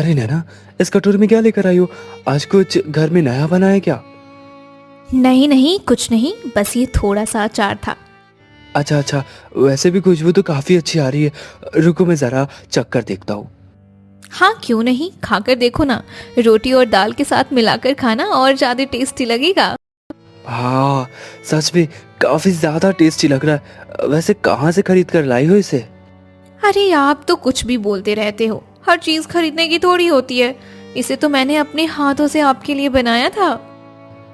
अरे नैना, इस कटोरे में क्या लेकर आई हो? आज कुछ घर में नया बना है क्या? नहीं नहीं, कुछ नहीं, बस ये थोड़ा सा अचार था। अच्छा अच्छा, वैसे भी खुशबू तो काफी अच्छी आ रही है। रुको मैं जरा चख कर देखता हूँ। हाँ क्यों नहीं, खाकर देखो ना। रोटी और दाल के साथ मिलाकर खाना और ज्यादा टेस्टी लगेगा। हाँ, सच में काफी ज्यादा टेस्टी लग रहा है। वैसे कहाँ से खरीद कर लाई हो इसे? अरे आप तो कुछ भी बोलते रहते हो, हर चीज खरीदने की थोड़ी होती है। इसे तो मैंने अपने हाथों से आपके लिए बनाया था।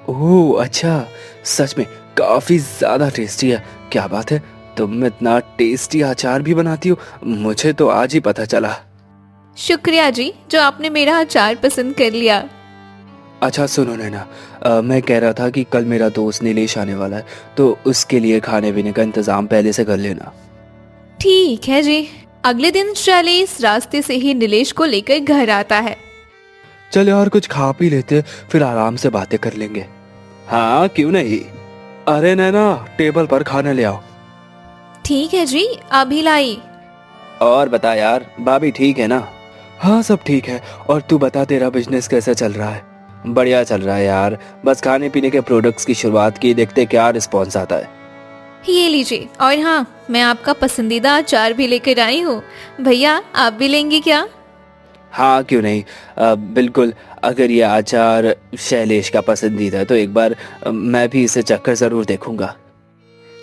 ओह अच्छा, सच में काफी ज्यादा टेस्टी है। क्या बात है, तुम इतना टेस्टी अचार भी बनाती हो? मुझे तो आज ही पता चला। शुक्रिया जी, जो आपने मेरा अचार पसंद कर लिया। अच्छा सुनो नैना, मैं कह रहा था कि कल मेरा दोस्त नीलेश आने वाला है, तो उसके लिए खाने पीने का इंतजाम पहले से कर लेना। ठीक है जी। अगले दिन शैलेश रास्ते से ही नीलेश को लेकर घर आता है। चल यार, कुछ खा पी लेते, फिर आराम से बातें कर लेंगे। हाँ क्यों नहीं। अरे नैना, टेबल पर खाना ले आओ। ठीक है जी, अभी लाई। और बता यार, भाभी ठीक है ना? हाँ सब ठीक है। और तू बता, तेरा बिजनेस कैसा चल रहा है? बढ़िया चल रहा है यार, बस खाने पीने के प्रोडक्ट्स की शुरुआत की, देखते क्या रिस्पॉन्स आता है। ये लीजिए, और हाँ, मैं आपका पसंदीदा अचार भी लेकर आई हूँ। भैया आप भी लेंगे क्या? हाँ क्यों नहीं, बिल्कुल। अगर ये अचार शैलेश का पसंदीदा है तो एक बार मैं भी इसे चखकर जरूर देखूंगा।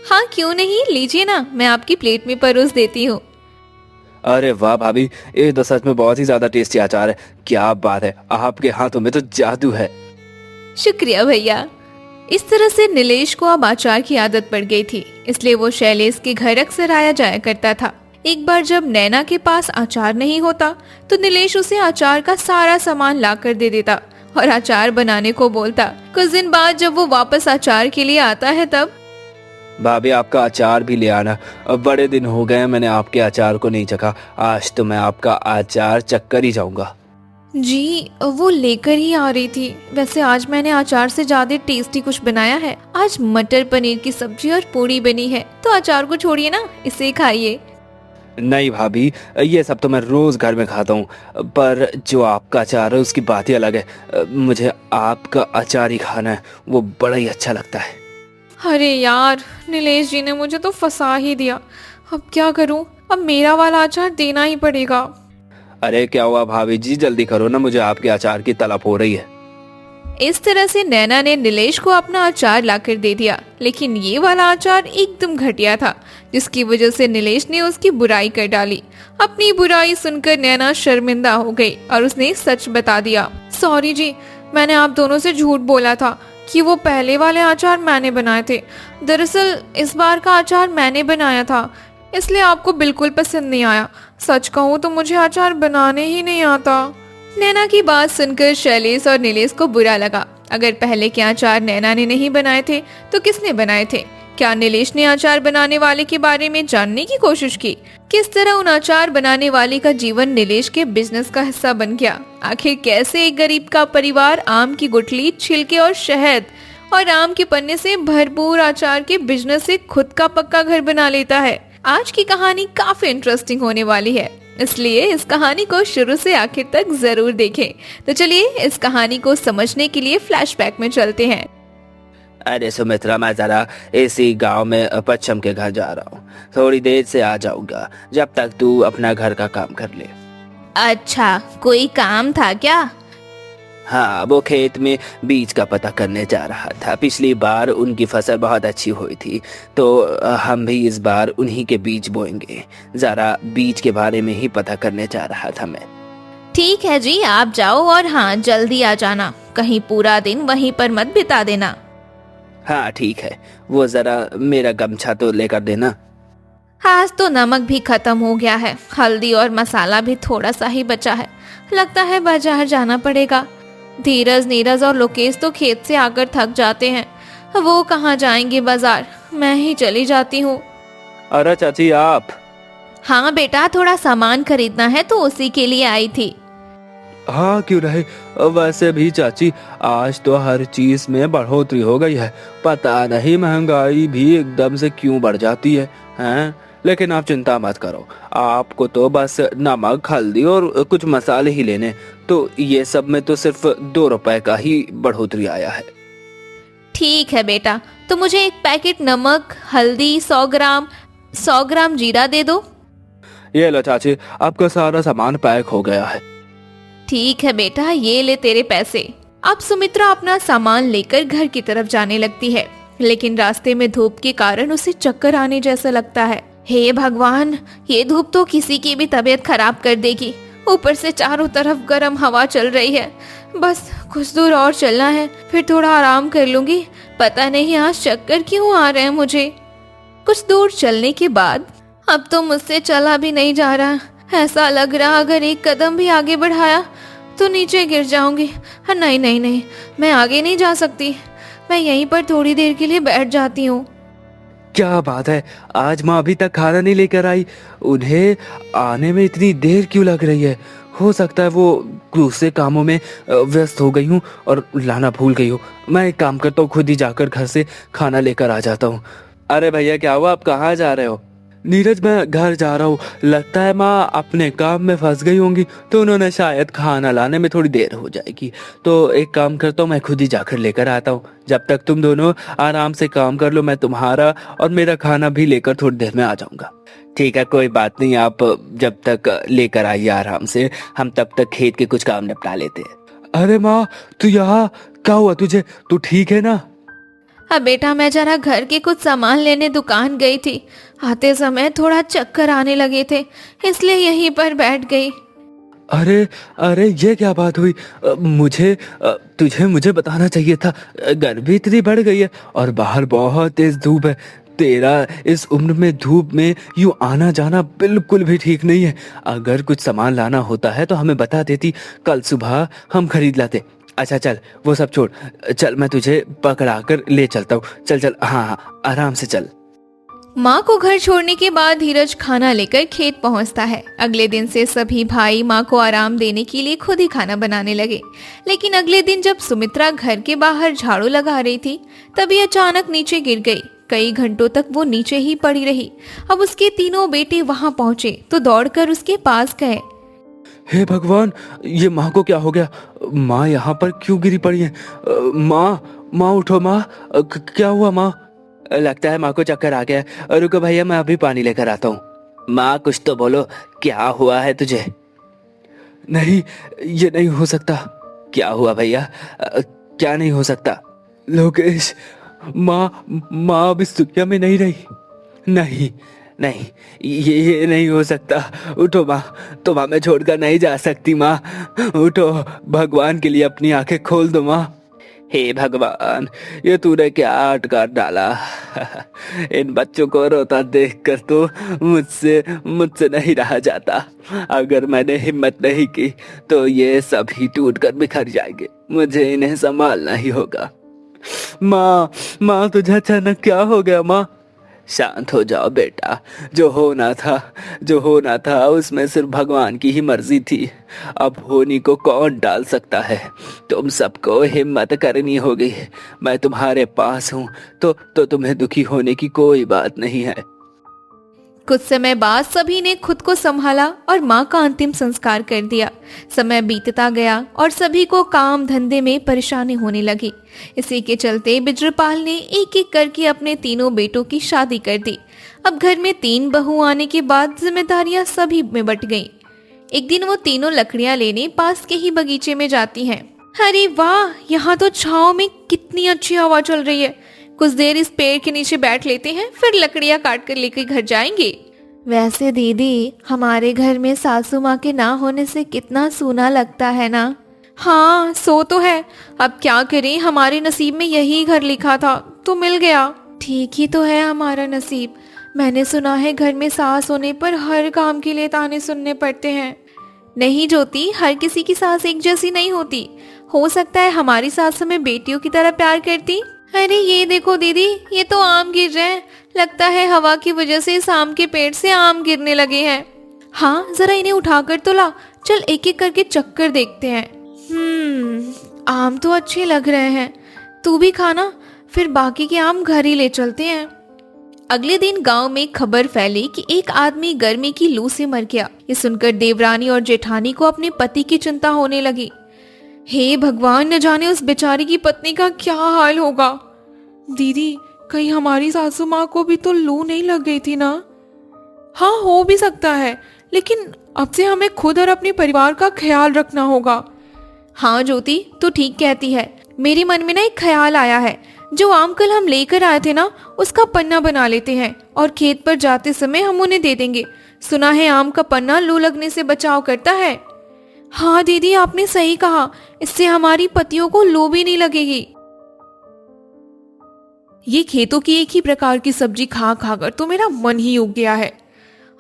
हाँ क्यों नहीं, लीजिए ना, मैं आपकी प्लेट में परोस देती हूँ। अरे वाह भाभी, ये तो सच में बहुत ही ज्यादा टेस्टी अचार है। क्या बात है, आपके हाथों में तो जादू है। शुक्रिया भैया। इस तरह से नीलेश को अब अचार की आदत पड़ गई थी, इसलिए वो शैलेश के घर अक्सर आया जाया करता था। एक बार जब नैना के पास अचार नहीं होता तो नीलेश उसे अचार का सारा सामान ला कर दे देता और अचार बनाने को बोलता। कुछ दिन बाद जब वो वापस अचार के लिए आता है तब भाभी आपका अचार भी ले आना। अब बड़े दिन हो गए मैंने आपके अचार को नहीं चखा, आज तो मैं आपका अचार चखकर ही जाऊंगा। जी वो लेकर ही आ रही थी। वैसे आज मैंने अचार से ज्यादा टेस्टी कुछ बनाया है। आज मटर पनीर की सब्जी और पूरी बनी है, तो अचार को छोड़िए ना, इसे खाइए। नहीं भाभी, ये सब तो मैं रोज घर में खाता हूँ, पर जो आपका अचार है उसकी बात ही अलग है। मुझे आपका अचार ही खाना है, वो बड़ा ही अच्छा लगता है। अरे यार, नीलेश जी ने मुझे तो फंसा ही दिया। अब क्या करूं, अब मेरा वाला अचार देना ही पड़ेगा। अरे क्या हुआ भाभी जी, जल्दी करो ना, मुझे आपके अचार की तलब हो रही है। इस तरह से नैना ने नीलेश को अपना अचार लाकर दे दिया, लेकिन ये वाला अचार एकदम घटिया था, जिसकी वजह से नीलेश ने उसकी बुराई कर डाली। अपनी बुराई सुनकर नैना शर्मिंदा हो गई और उसने सच बता दिया। सॉरी जी, मैंने आप दोनों से झूठ बोला था कि वो पहले वाले अचार मैंने बनाए थे। दरअसल इस बार का अचार मैंने बनाया था, इसलिए आपको बिल्कुल पसंद नहीं आया। सच कहूँ तो मुझे अचार बनाने ही नहीं आता। नैना की बात सुनकर शैलेश और नीलेश को बुरा लगा। अगर पहले के अचार नैना ने नहीं बनाए थे तो किसने बनाए थे? क्या नीलेश ने अचार बनाने वाले के बारे में जानने की कोशिश की? किस तरह उन अचार बनाने वाले का जीवन नीलेश के बिजनेस का हिस्सा बन गया? आखिर कैसे एक गरीब का परिवार आम की गुठली, छिलके और शहद और आम के पन्ने से भरपूर अचार के बिजनेस से खुद का पक्का घर बना लेता है? आज की कहानी काफी इंटरेस्टिंग होने वाली है, इसलिए इस कहानी को शुरू से आखिर तक जरूर देखें। तो चलिए इस कहानी को समझने के लिए फ्लैशबैक में चलते हैं। अरे सुमित्रा, मैं जरा इसी गांव में पच्छम के घर जा रहा हूँ, थोड़ी देर से आ जाऊंगा, जब तक तू अपना घर का काम कर ले। अच्छा, कोई काम था क्या? हाँ, वो खेत में बीज का पता करने जा रहा था। पिछली बार उनकी फसल बहुत अच्छी हुई थी, तो हम भी इस बार उन्हीं के बीज बोएंगे। जरा बीज के बारे में ही पता करने जा रहा था मैं। ठीक है जी, आप जाओ, और हाँ जल्दी आ जाना, कहीं पूरा दिन वहीं पर मत बिता देना। हाँ ठीक है, वो जरा मेरा गमछा तो लेकर देना। आज तो नमक भी खत्म हो गया है, हल्दी और मसाला भी थोड़ा सा ही बचा है। लगता है बाजार जाना पड़ेगा। धीरज, नीरज और लोकेश तो खेत से आकर थक जाते हैं, वो कहाँ जाएंगे बाजार, मैं ही चली जाती हूँ। अरे चाची आप? हाँ बेटा, थोड़ा सामान खरीदना है तो उसी के लिए आई थी। हाँ क्यों नहीं, वैसे भी चाची आज तो हर चीज में बढ़ोतरी हो गई है। पता नहीं महंगाई भी एकदम से क्यों बढ़ जाती है, हैं? लेकिन आप चिंता मत करो, आपको तो बस नमक, हल्दी और कुछ मसाले ही लेने, तो ये सब में तो सिर्फ 2 रुपए का ही बढ़ोतरी आया है। ठीक है बेटा, तो मुझे एक पैकेट नमक, हल्दी, 100 ग्राम जीरा दे दो। ये लो चाची, आपका सारा सामान पैक हो गया है। ठीक है बेटा, ये ले तेरे पैसे। अब सुमित्रा अपना सामान लेकर घर की तरफ जाने लगती है, लेकिन रास्ते में धूप के कारण उसे चक्कर आने जैसा लगता है। हे भगवान, ये धूप तो किसी की भी तबीयत खराब कर देगी। ऊपर से चारों तरफ गर्म हवा चल रही है। बस कुछ दूर और चलना है, फिर थोड़ा आराम कर लूंगी। पता नहीं आज चक्कर क्यों आ रहे हैं मुझे। कुछ दूर चलने के बाद अब तो मुझसे चला भी नहीं जा रहा। ऐसा लग रहा अगर एक कदम भी आगे बढ़ाया तो नीचे गिर जाऊंगी। हाँ, नहीं नहीं नहीं, मैं आगे नहीं जा सकती। मैं यहीं पर थोड़ी देर के लिए बैठ जाती हूँ। क्या बात है, आज माँ अभी तक खाना नहीं लेकर आई? उन्हें आने में इतनी देर क्यों लग रही है? हो सकता है वो दूसरे कामों में व्यस्त हो गई हूँ और लाना भूल गई हूँ। मैं एक काम करता हूँ, खुद ही जाकर घर से खाना लेकर आ जाता हूँ। अरे भैया, क्या हुआ? आप कहाँ जा रहे हो? नीरज, मैं घर जा रहा हूँ। लगता है माँ अपने काम में फंस गई होंगी, तो उन्होंने शायद खाना लाने में थोड़ी देर हो जाएगी। तो एक काम करता हूँ, मैं खुद ही जाकर लेकर आता हूँ। जब तक तुम दोनों आराम से काम कर लो, मैं तुम्हारा और मेरा खाना भी लेकर थोड़ी देर में आ जाऊंगा। ठीक है, कोई बात नहीं, आप जब तक लेकर आइए आराम से, हम तब तक खेत के कुछ काम निपटा लेते हैं। अरे माँ, तू यहाँ क्या हुआ तुझे? तू ठीक है ना? अब बेटा, मैं जरा घर के कुछ सामान लेने दुकान गई थी। आते समय थोड़ा चक्कर आने लगे थे, इसलिए यहीं पर बैठ गई। अरे अरे, ये क्या बात हुई? तुझे मुझे बताना चाहिए था। गर्मी इतनी बढ़ गई है और बाहर बहुत तेज धूप है। तेरा इस उम्र में धूप में यूं आना जाना बिल्कुल भी ठीक नहीं है। अगर कुछ सामान लाना होता है तो हमें बता देती, कल सुबह हम खरीद लाते। अच्छा चल, वो सब छोड़, चल मैं तुझे पकड़ा कर ले चलता हूँ। चल चल, हाँ हाँ, आराम से चल। माँ को घर छोड़ने के बाद धीरज खाना लेकर खेत पहुँचता है। अगले दिन से सभी भाई माँ को आराम देने के लिए खुद ही खाना बनाने लगे। लेकिन अगले दिन जब सुमित्रा घर के बाहर झाड़ू लगा रही थी, तभी अचानक नीचे गिर गई। कई घंटों तक वो नीचे ही पड़ी रही। अब उसके तीनों बेटे वहाँ पहुँचे तो दौड़कर उसके पास गए। हे भगवान, ये माँ को क्या हो गया? माँ यहाँ पर क्यों गिरी पड़ी है? माँ उठो माँ, क्या हुआ माँ? लगता है माँ को चक्कर आ गया है। रुको भैया, मैं अभी पानी लेकर आता हूँ। माँ, कुछ तो बोलो, क्या हुआ है तुझे? नहीं, ये नहीं हो सकता। क्या हुआ भैया? क्या नहीं हो सकता? लोकेश, माँ अब इस दुनिया में नहीं रही। नहीं नहीं, ये नहीं हो सकता। उठो माँ, तुम हमें छोड़कर नहीं जा सकती माँ। उठो, भगवान के लिए अपनी आंखें खोल दो माँ। हे भगवान, ये तूने क्या अटका डाला? इन बच्चों को रोता देखकर तो मुझसे नहीं रहा जाता। अगर मैंने हिम्मत नहीं की तो ये सभी टूटकर बिखर जाएंगे। मुझे इन्हें संभालना ही होगा। माँ तुझे अचानक क्या हो गया माँ? शांत हो जाओ बेटा, जो होना था उसमें सिर्फ भगवान की ही मर्जी थी। अब होनी को कौन डाल सकता है? तुम सबको हिम्मत करनी होगी। मैं तुम्हारे पास हूँ, तो तुम्हें दुखी होने की कोई बात नहीं है। कुछ समय बाद सभी ने खुद को संभाला और माँ का अंतिम संस्कार कर दिया। समय बीतता गया और सभी को काम धंधे में परेशानी होने लगी। इसी के चलते बिजरपाल ने एक एक करके अपने तीनों बेटों की शादी कर दी। अब घर में 3 बहू आने के बाद जिम्मेदारियां सभी में बंट गईं। एक दिन वो तीनों लकड़ियां लेने पास के ही बगीचे में जाती हैं। अरे वाह, यहाँ तो छाँव में कितनी अच्छी हवा चल रही है। कुछ देर इस पेड़ के नीचे बैठ लेते हैं, फिर लकड़ियां काट कर लेकर घर जाएंगे। वैसे दीदी, हमारे घर में सासू माँ के ना होने से कितना सूना लगता है ना। हाँ, सो तो है, अब क्या करें, हमारे नसीब में यही घर लिखा था तो मिल गया। ठीक ही तो है हमारा नसीब। मैंने सुना है घर में सास होने पर हर काम के लिए ताने सुनने पड़ते हैं। नहीं ज्योति, हर किसी की सास एक जैसी नहीं होती। हो सकता है हमारी सास हमें बेटियों की तरह प्यार करती। अरे ये देखो दीदी, ये तो आम गिर रहे हैं। लगता है हवा की वजह से इस आम के पेड़ से आम गिरने लगे हैं। हाँ, जरा इन्हें उठाकर तो ला। चल एक एक करके चक्कर देखते हैं। आम तो अच्छे लग रहे हैं। तू भी खाना, फिर बाकी के आम घर ही ले चलते हैं। अगले दिन गांव में खबर फैली कि एक आदमी गर्मी की लू से मर गया। ये सुनकर देवरानी और जेठानी को अपने पति की चिंता होने लगी। हे भगवान, न जाने उस बेचारी की पत्नी का क्या हाल होगा। दीदी, कहीं हमारी सासू माँ को भी तो लू नहीं लग गई थी ना? हाँ, हो भी सकता है, लेकिन अब से हमें खुद और अपने परिवार का ख्याल रखना होगा। हाँ ज्योति, तू ठीक कहती है। मेरे मन में ना एक ख्याल आया है। जो आम कल हम लेकर आए थे ना, उसका पन्ना बना लेते हैं और खेत पर जाते समय हम उन्हें दे देंगे। सुना है आम का पन्ना लू लगने से बचाव करता है। हाँ दीदी, आपने सही कहा। इससे हमारी पतियों को लू भी नहीं लगेगी। ये खेतों की एक ही प्रकार की सब्जी खा खा कर तो मेरा मन ही उग गया है।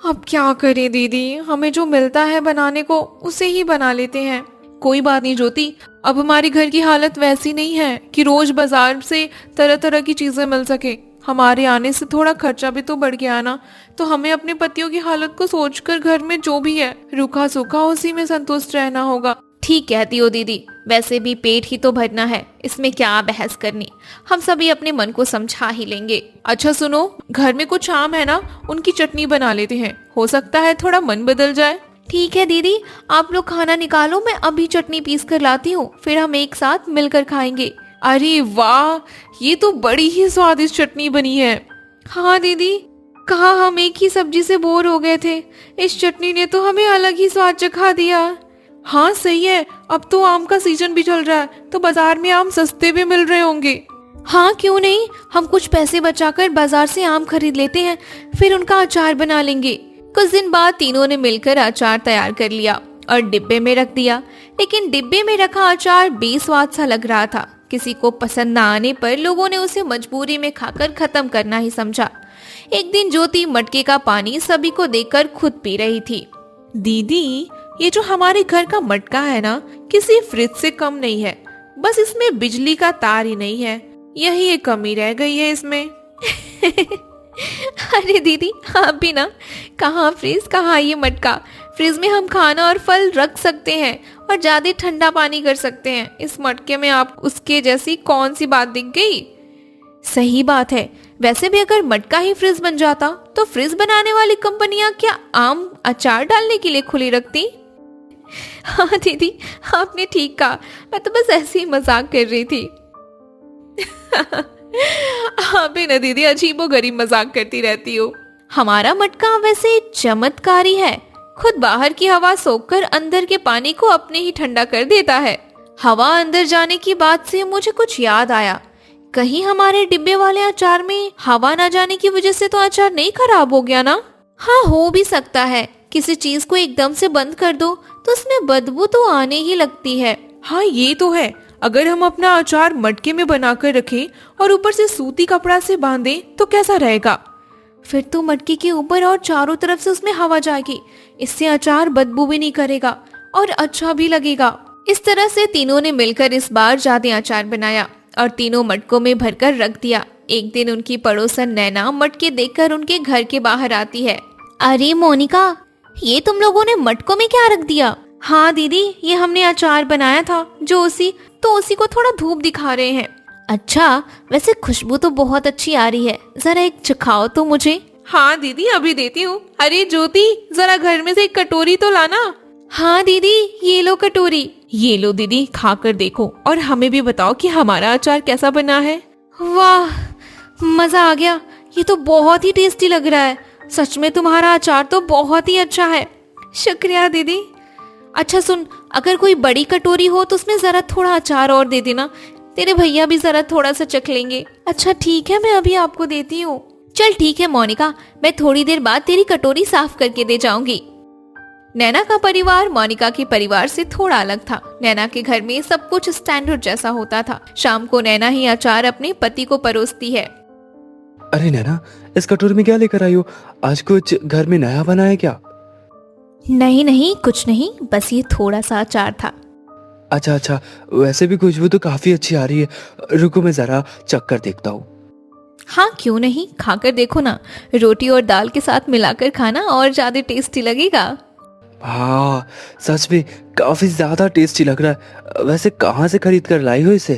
अब क्या करें दीदी, हमें जो मिलता है बनाने को उसे ही बना लेते हैं। कोई बात नहीं ज्योति, अब हमारे घर की हालत वैसी नहीं है कि रोज बाजार से तरह तरह की चीजें मिल सके। हमारे आने से थोड़ा खर्चा भी तो बढ़ गया ना, तो हमें अपने पतियों की हालत को सोचकर घर में जो भी है रूखा सूखा उसी में संतुष्ट रहना होगा। ठीक कहती हो दीदी, वैसे भी पेट ही तो भरना है, इसमें क्या बहस करनी। हम सभी अपने मन को समझा ही लेंगे। अच्छा सुनो, घर में कुछ आम है ना, उनकी चटनी बना लेते हैं, हो सकता है थोड़ा मन बदल जाए। ठीक है दीदी, आप लोग खाना निकालो, मैं अभी चटनी पीस कर लाती हूँ, फिर हम एक साथ मिलकर खाएंगे। अरे वाह, ये तो बड़ी ही स्वादिष्ट चटनी बनी है। हाँ दीदी, कहाँ हम एक ही सब्जी से बोर हो गए थे, इस चटनी ने तो हमें अलग ही स्वाद चखा दिया। हाँ सही है, अब तो आम का सीजन भी चल रहा है, तो बाजार में आम सस्ते भी मिल रहे होंगे। हाँ क्यों नहीं, हम कुछ पैसे बचाकर बाजार से आम खरीद लेते हैं, फिर उनका अचार बना लेंगे। कुछ दिन बाद तीनों ने मिलकर अचार तैयार कर लिया और डिब्बे में रख दिया। लेकिन डिब्बे में रखा अचार बेस्वाद सा लग रहा था। किसी को पसंद न आने पर लोगों ने उसे मजबूरी में खाकर खत्म करना ही समझा। एक दिन ज्योति मटके का पानी सभी को देकर खुद पी रही थी। दीदी, ये जो हमारे घर का मटका है ना, किसी फ्रिज से कम नहीं है, बस इसमें बिजली का तार ही नहीं है, यही एक कमी रह गई है इसमें। अरे दीदी, आप भी ना, कहाँ फ्रिज कहाँ ये मटका। फ्रिज में हम खाना और फल रख सकते हैं और ज्यादा ठंडा पानी कर सकते हैं। इस मटके में आप उसके जैसी कौन सी बात दिख गई। सही बात है। वैसे भी अगर मटका ही फ्रिज बन जाता तो फ्रिज बनाने वाली कंपनियां क्या आम अचार डालने के लिए खुली रखती। हाँ दीदी, आपने ठीक कहा, मैं तो बस ऐसे ही मजाक कर रही थी। आप भी ना दीदी अजीबोगरीब मजाक करती रहती हो। हमारा मटका वैसे चमत्कारी है, खुद बाहर की हवा सोखकर अंदर के पानी को अपने ही ठंडा कर देता है। हवा अंदर जाने की बात से मुझे कुछ याद आया, कहीं हमारे डिब्बे वाले अचार में हवा ना जाने की वजह से तो अचार नहीं खराब हो गया ना। हाँ, हो भी सकता है। किसी चीज को एकदम से बंद कर दो तो उसमें बदबू तो आने ही लगती है। हाँ ये तो है, अगर हम अपना अचार मटके में बनाकर रखें और ऊपर से सूती कपड़ा से बांधें तो कैसा रहेगा। फिर तो मटके के ऊपर और चारों तरफ से उसमें हवा जाएगी, इससे अचार बदबू भी नहीं करेगा और अच्छा भी लगेगा। इस तरह से तीनों ने मिलकर इस बार ज्यादा अचार बनाया और तीनों मटकों में भरकर रख दिया। एक दिन उनकी पड़ोसन नैना मटके देखकर उनके घर के बाहर आती है। अरे मोनिका, ये तुम लोगों ने मटकों में क्या रख दिया। हाँ दीदी, ये हमने अचार बनाया था, जो उसी को थोड़ा धूप दिखा रहे हैं। अच्छा, वैसे खुशबू तो बहुत अच्छी आ रही है, जरा एक चखाओ तो मुझे। हाँ दीदी, अभी देती हूँ। अरे ज्योति, जरा घर में से एक कटोरी तो लाना। हाँ दीदी, ये लो कटोरी। ये लो दीदी, खाकर देखो और हमें भी बताओ कि हमारा अचार कैसा बना है। वाह, मजा आ गया, ये तो बहुत ही टेस्टी लग रहा है। सच में तुम्हारा अचार तो बहुत ही अच्छा है। शुक्रिया दीदी। अच्छा सुन, अगर कोई बड़ी कटोरी हो तो उसमें जरा थोड़ा अचार और दे देना, तेरे भैया भी जरा थोड़ा सा चख लेंगे। अच्छा ठीक है, मैं अभी आपको देती हूँ। चल ठीक है मोनिका, मैं थोड़ी देर बाद तेरी कटोरी साफ करके दे जाऊंगी। नैना का परिवार मोनिका के परिवार से थोड़ा अलग था। नैना के घर में सब कुछ स्टैंडर्ड जैसा होता था। शाम को नैना ही अचार अपने पति को परोसती है। अरे नैना, इस कटोरी में क्या लेकर आई हो? आज कुछ घर में नया बना है क्या? नहीं नहीं, कुछ नहीं, बस ये थोड़ा सा अचार था। अच्छा, वैसे भी खुशबू तो काफी अच्छी आ रही है। रुको मैं जरा चख कर देखता हूँ। हाँ क्यों नहीं, खाकर देखो ना। रोटी और दाल के साथ मिलाकर खाना और ज्यादा टेस्टी लगेगा। हाँ, सच में काफी ज्यादा टेस्टी लग रहा है। वैसे कहाँ से खरीद कर लाई हो इसे?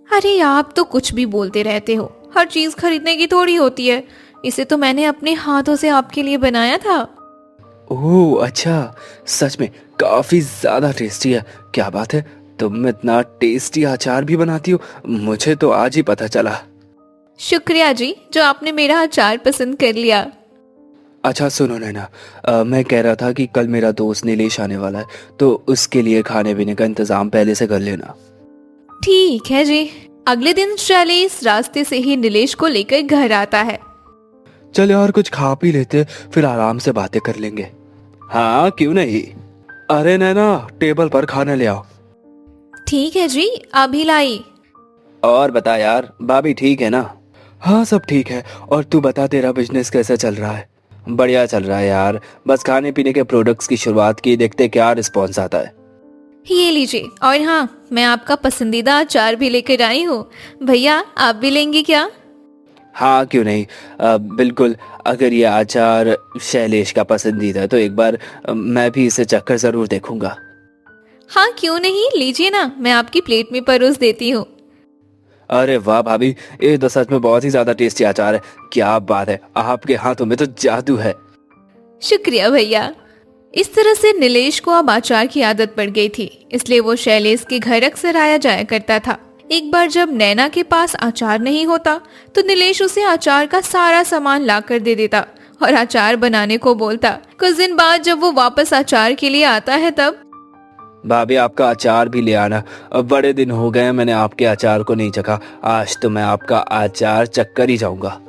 अरे आप तो कुछ भी बोलते रहते हो, हर चीज खरीदने की थोड़ी होती है। इसे तो मैंने अपने हाथों से आपके लिए बनाया था। ओह अच्छा, सच में काफी ज्यादा टेस्टी है। क्या बात है, तुम इतना टेस्टी अचार भी बनाती हो, मुझे तो आज ही पता चला। शुक्रिया जी, जो आपने मेरा अचार पसंद कर लिया। अच्छा सुनो नैना, मैं कह रहा था कि कल मेरा दोस्त नीलेश आने वाला है, तो उसके लिए खाने पीने का इंतजाम पहले से कर लेना। ठीक है जी। अगले दिन शैलेश रास्ते से ही नीलेश को लेकर घर आता है। चल यार कुछ खा पी लेते, फिर आराम से बातें कर लेंगे। हाँ क्यों नहीं। अरे नैना, टेबल पर खाना ले आओ। ठीक है जी, अभी लाई। और बता यार, भाभी ठीक है ना? हाँ सब ठीक है। और तू बता, तेरा बिजनेस कैसा चल रहा है? बढ़िया चल रहा है यार, बस खाने पीने के प्रोडक्ट्स की शुरुआत की, देखते क्या रिस्पॉन्स आता है। ये लीजिए, और हाँ, मैं आपका पसंदीदा अचार भी लेकर आई हूँ। भैया आप भी लेंगे क्या? हाँ क्यों नहीं, बिल्कुल। अगर ये अचार शैलेश का पसंदीदा है तो एक बार मैं भी इसे चखकर जरूर देखूंगा। हाँ क्यों नहीं, लीजिए ना, मैं आपकी प्लेट में परोस देती हूँ। अरे वाह भाभी, ये तो सच में बहुत ही ज्यादा टेस्टी अचार है। क्या बात है, आपके हाथों में तो जादू है। शुक्रिया भैया। इस तरह से नीलेश को अब अचार की आदत पड़ गई थी, इसलिए वो शैलेश के घर अक्सर आया जाया करता था। एक बार जब नैना के पास अचार नहीं होता तो नीलेश उसे अचार का सारा सामान लाकर दे देता और अचार बनाने को बोलता। कुछ दिन बाद जब वो वापस अचार के लिए आता है तब भाभी आपका अचार भी ले आना, अब बड़े दिन हो गए मैंने आपके अचार को नहीं चखा। आज तो मैं आपका अचार चखकर ही जाऊंगा।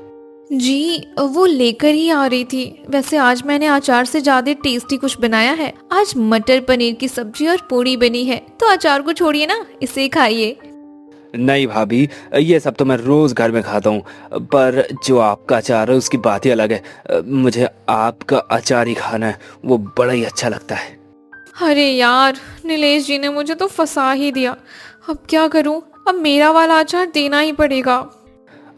जी, वो लेकर ही आ रही थी। वैसे आज मैंने अचार से ज्यादा टेस्टी कुछ बनाया है। आज मटर पनीर की सब्जी और पूड़ी बनी है, तो अचार को छोड़िए ना, इसे खाइए। नहीं भाभी, ये सब तो मैं रोज घर में खाता हूँ, पर जो आपका अचार है उसकी बात ही अलग है। मुझे आपका अचार ही खाना है, वो बड़ा ही अच्छा लगता है। अरे यार, नीलेश जी ने मुझे तो फंसा ही दिया। अब क्या करूं? अब मेरा वाला अचार देना ही पड़ेगा।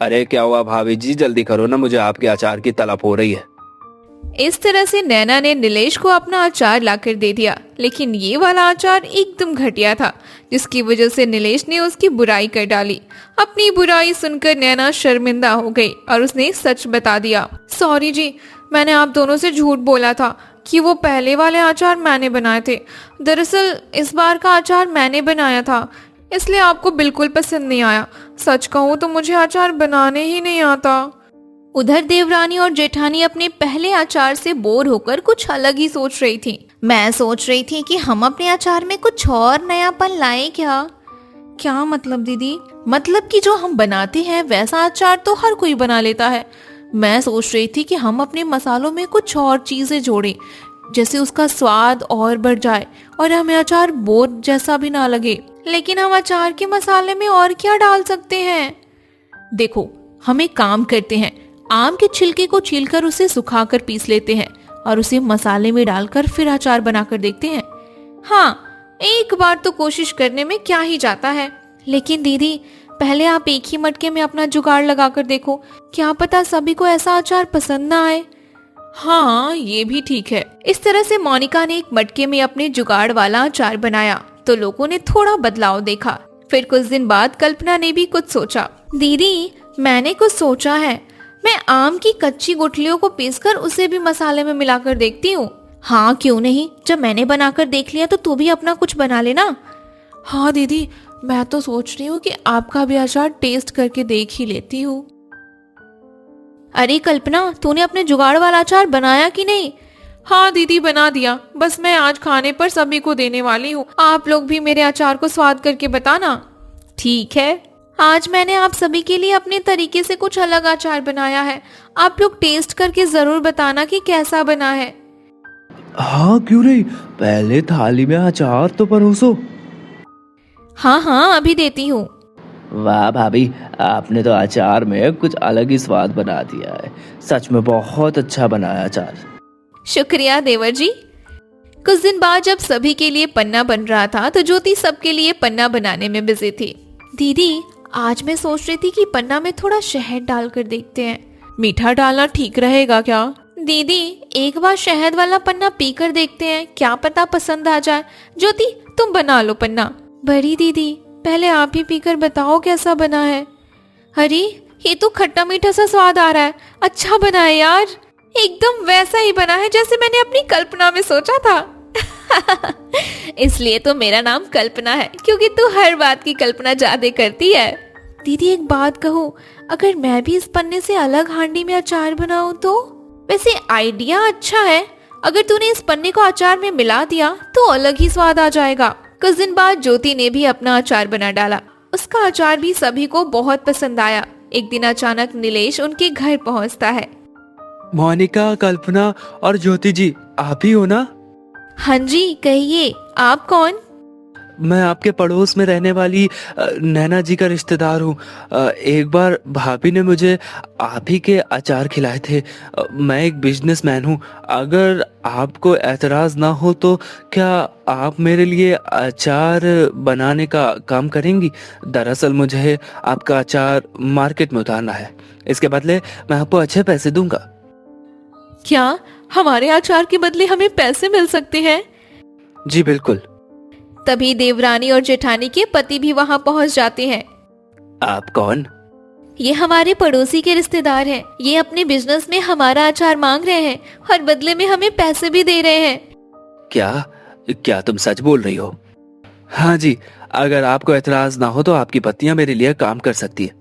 अरे क्या हुआ भाभी जी, जल्दी करो ना, मुझे आपके अचार की तलब हो रही है। इस तरह से नैना ने नीलेश को अपना अचार लाकर दे दिया, लेकिन ये वाला अचार एकदम घटिया था, जिसकी वजह से नीलेश ने उसकी बुराई कर डाली। अपनी बुराई सुनकर नैना शर्मिंदा हो गई और उसने सच बता दिया। सॉरी जी, मैंने आप दोनों से झूठ बोला था कि वो पहले वाले अचार मैंने बनाए थे। दरअसल इस बार का अचार मैंने बनाया था, इसलिए आपको बिल्कुल पसंद नहीं आया। सच कहूँ तो मुझे अचार बनाने ही नहीं आता। उधर देवरानी और जेठानी अपने पहले अचार से बोर होकर कुछ अलग ही सोच रही थी। मैं सोच रही थी कि हम अपने अचार में कुछ और नयापन लाएं क्या? क्या मतलब दीदी? मतलब कि जो हम बनाते हैं वैसा अचार तो हर कोई बना लेता है। मैं सोच रही थी कि हम अपने मसालों में कुछ और चीजें जोड़ें, जैसे उसका स्वाद और बढ़ जाए और हमें अचार बोर जैसा भी ना लगे। लेकिन हम अचार के मसाले में और क्या डाल सकते हैं? देखो, हम एक काम करते हैं, आम के छिलके को छीलकर उसे सुखाकर पीस लेते हैं और उसे मसाले में डालकर फिर अचार बनाकर देखते हैं। हाँ, एक बार तो कोशिश करने में क्या ही जाता है। लेकिन दीदी, पहले आप एक ही मटके में अपना जुगाड़ लगाकर देखो, क्या पता सभी को ऐसा अचार पसंद ना आए। हाँ, ये भी ठीक है। इस तरह से मोनिका ने एक मटके में अपने जुगाड़ वाला अचार बनाया तो लोगों ने थोड़ा बदलाव देखा। फिर कुछ दिन बाद कल्पना ने भी कुछ सोचा। दीदी, मैंने कुछ सोचा है, मैं आम की कच्ची गुठलियों को पीसकर उसे भी मसाले में मिलाकर देखती हूँ। हाँ क्यों नहीं, जब मैंने बनाकर देख लिया तो तू भी अपना कुछ बना लेना। हाँ दीदी, मैं तो सोच रही हूँ कि आपका भी अचार टेस्ट करके देख ही लेती हूँ। अरे कल्पना, तूने अपने जुगाड़ वाला अचार बनाया कि नहीं? हाँ दीदी, बना दिया। बस मैं आज खाने पर सभी को देने वाली हूँ। आप लोग भी मेरे अचार को स्वाद करके बताना। ठीक है, आज मैंने आप सभी के लिए अपने तरीके से कुछ अलग अचार बनाया है। आप लोग टेस्ट करके जरूर बताना कि कैसा बना है। हाँ क्यों नहीं, पहले थाली में अचार तो परोसो। हाँ हाँ, अभी देती हूँ। वाह भाभी, आपने तो अचार में कुछ अलग ही स्वाद बना दिया है। सच में बहुत अच्छा बनाया अचार। शुक्रिया देवर जी। कुछ दिन बाद जब सभी के लिए पन्ना बन रहा था तो ज्योति सबके लिए पन्ना बनाने में बिजी थी। दीदी, आज मैं सोच रही थी कि पन्ना में थोड़ा शहद डालकर देखते हैं। मीठा डालना ठीक रहेगा क्या? दीदी, एक बार शहद वाला पन्ना पीकर देखते हैं, क्या पता पसंद आ जाए। ज्योति, तुम बना लो पन्ना। बड़ी दीदी, पहले आप ही पीकर बताओ कैसा बना है। अरे, ये तो खट्टा मीठा सा स्वाद आ रहा है। अच्छा बना है यार, एकदम वैसा ही बना है जैसे मैंने अपनी कल्पना में सोचा था। इसलिए तो मेरा नाम कल्पना है, क्योंकि तू हर बात की कल्पना ज्यादा करती है। दीदी एक बात कहूँ, अगर मैं भी इस पन्ने से अलग हांडी में अचार बनाऊं तो? वैसे आइडिया अच्छा है, अगर तूने इस पन्ने को अचार में मिला दिया तो अलग ही स्वाद आ जाएगा। कुछ दिन बाद ज्योति ने भी अपना अचार बना डाला। उसका अचार भी सभी को बहुत पसंद आया। एक दिन अचानक नीलेश उनके घर पहुंचता है। मोनिका, कल्पना और ज्योति जी, आप ही हो ना? हाँ जी, कहिए, आप कौन? मैं आपके पड़ोस में रहने वाली नैना जी का रिश्तेदार हूँ। एक बार भाभी ने मुझे आप ही के अचार खिलाए थे। मैं एक बिजनेसमैन हूँ। अगर आपको एतराज़ ना हो तो क्या आप मेरे लिए अचार बनाने का काम करेंगी? दरअसल मुझे आपका अचार मार्केट में उतारना है। इसके बदले मैं आपको अच्छे पैसे दूंगा। क्या हमारे अचार के बदले हमें पैसे मिल सकते हैं? जी बिल्कुल। तभी देवरानी और जेठानी के पति भी वहां पहुंच जाते हैं। आप कौन? ये हमारे पड़ोसी के रिश्तेदार हैं। ये अपने बिजनेस में हमारा अचार मांग रहे हैं और बदले में हमें पैसे भी दे रहे हैं। क्या तुम सच बोल रही हो? हाँ जी, अगर आपको एतराज ना हो तो आपकी पत्नियां मेरे लिए काम कर सकती है।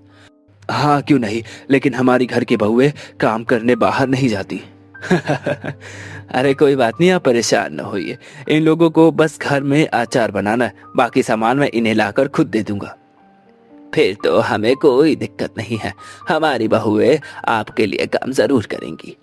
हाँ क्यों नहीं, लेकिन हमारी घर की बहुएं काम करने बाहर नहीं जाती। अरे कोई बात नहीं, आप परेशान न होइए। इन लोगों को बस घर में अचार बनाना है, बाकी सामान मैं इन्हें लाकर खुद दे दूंगा। फिर तो हमें कोई दिक्कत नहीं है, हमारी बहुएं आपके लिए काम जरूर करेंगी।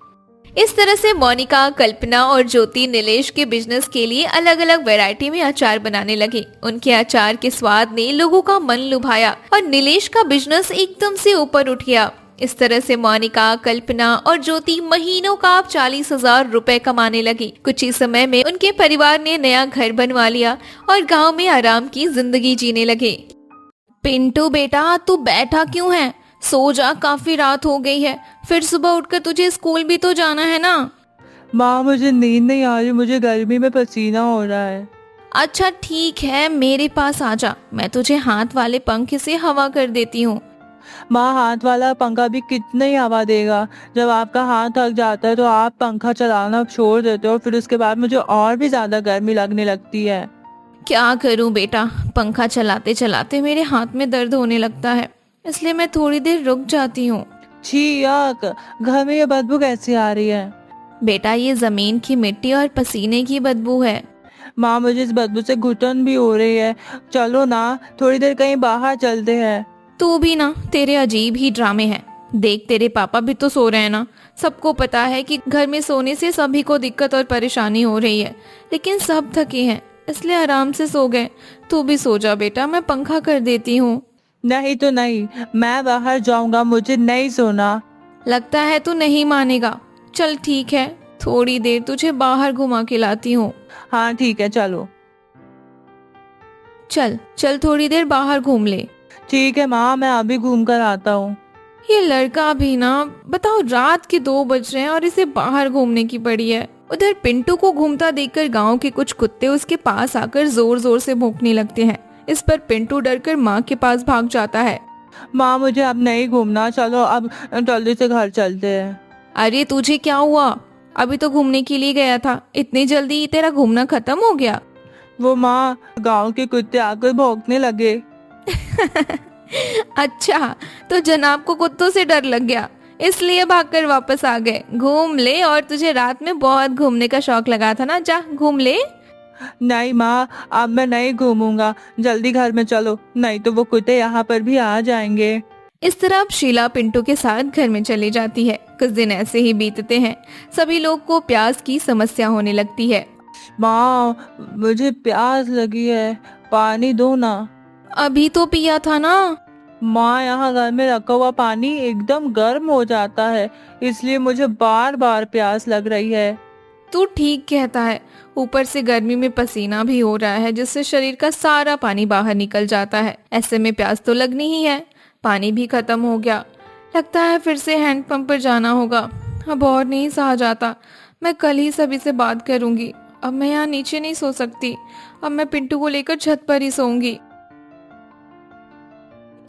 इस तरह से मोनिका, कल्पना और ज्योति नीलेश के बिजनेस के लिए अलग अलग वैरायटी में अचार बनाने लगे। उनके अचार के स्वाद ने लोगों का मन लुभाया और नीलेश का बिजनेस एकदम से ऊपर उठ गया। इस तरह से मोनिका, कल्पना और ज्योति महीनों का 40,000 रुपए कमाने लगी। कुछ ही समय में उनके परिवार ने नया घर बनवा लिया और गांव में आराम की जिंदगी जीने लगे। पिंटू बेटा, तू बैठा क्यों है? सो जा, काफी रात हो गई है। फिर सुबह उठकर तुझे स्कूल भी तो जाना है ना। माँ मुझे नींद नहीं आ रही, मुझे गर्मी में पसीना हो रहा है। अच्छा ठीक है, मेरे पास आ जा, मैं तुझे हाथ वाले पंखे से हवा कर देती हूँ। माँ हाथ वाला पंखा भी कितनी हवा देगा? जब आपका हाथ थक जाता है तो आप पंखा चलाना छोड़ देते हो, फिर उसके बाद मुझे और भी ज्यादा गर्मी लगने लगती है। क्या करूं बेटा, पंखा चलाते चलाते मेरे हाथ में दर्द होने लगता है, इसलिए मैं थोड़ी देर रुक जाती हूँ। छी याक, घर में ये बदबू कैसी आ रही है? बेटा ये जमीन की मिट्टी और पसीने की बदबू है। माँ मुझे इस बदबू से घुटन भी हो रही है। चलो ना, थोड़ी देर कहीं बाहर चलते हैं। तू भी ना, तेरे अजीब ही ड्रामे हैं। देख तेरे पापा भी तो सो रहे हैं ना। सबको पता है कि घर में सोने से सभी को दिक्कत और परेशानी हो रही है, लेकिन सब थके हैं इसलिए आराम से सो गए। तू भी सो जा बेटा, मैं पंखा कर देती हूँ। नहीं तो नहीं, मैं बाहर जाऊंगा, मुझे नहीं सोना। लगता है तू नहीं मानेगा। चल ठीक है, थोड़ी देर तुझे बाहर घुमा के लाती हूँ। हाँ ठीक है, चलो। चल चल थोड़ी देर बाहर घूम ले। ठीक है माँ, मैं अभी घूम कर आता हूँ। ये लड़का भी ना, बताओ रात के 2 बज रहे हैं और इसे बाहर घूमने की पड़ी है। उधर पिंटू को घूमता देखकर गांव के कुछ कुत्ते उसके पास आकर जोर जोर से भौंकने लगते हैं। इस पर पिंटू डरकर माँ के पास भाग जाता है। माँ मुझे अब नहीं घूमना, चलो अब जल्दी से घर चलते हैं। अरे तुझे क्या हुआ? अभी तो घूमने के लिए गया था, इतनी जल्दी तेरा घूमना खत्म हो गया? वो माँ, गांव के कुत्ते आकर भौंकने लगे। अच्छा, तो जनाब को कुत्तों से डर लग गया, इसलिए भागकर वापस आ गए। घूम ले, और तुझे रात में बहुत घूमने का शौक लगा था ना, जा घूम ले। नहीं माँ, अब मैं नहीं घूमूंगा, जल्दी घर में चलो, नहीं तो वो कुत्ते यहाँ पर भी आ जाएंगे। इस तरह अब शीला पिंटू के साथ घर में चली जाती है। कुछ दिन ऐसे ही बीतते हैं। सभी लोग को प्यास की समस्या होने लगती है। माँ मुझे प्यास लगी है, पानी दो ना। अभी तो पिया था ना। माँ यहाँ घर में रखा हुआ पानी एकदम गर्म हो जाता है, इसलिए मुझे बार बार प्यास लग रही है। तू ठीक कहता है, ऊपर से गर्मी में पसीना भी हो रहा है, जिससे शरीर का सारा पानी बाहर निकल जाता है। ऐसे में प्यास तो लगनी ही है। पानी भी खत्म हो गया, लगता है फिर से हैंडपंप पर जाना होगा। अब और नहीं सहा जाता, मैं कल ही सभी से बात करूंगी। अब मैं यहाँ नीचे नहीं सो सकती, अब मैं पिंटू को लेकर छत पर ही सोऊंगी।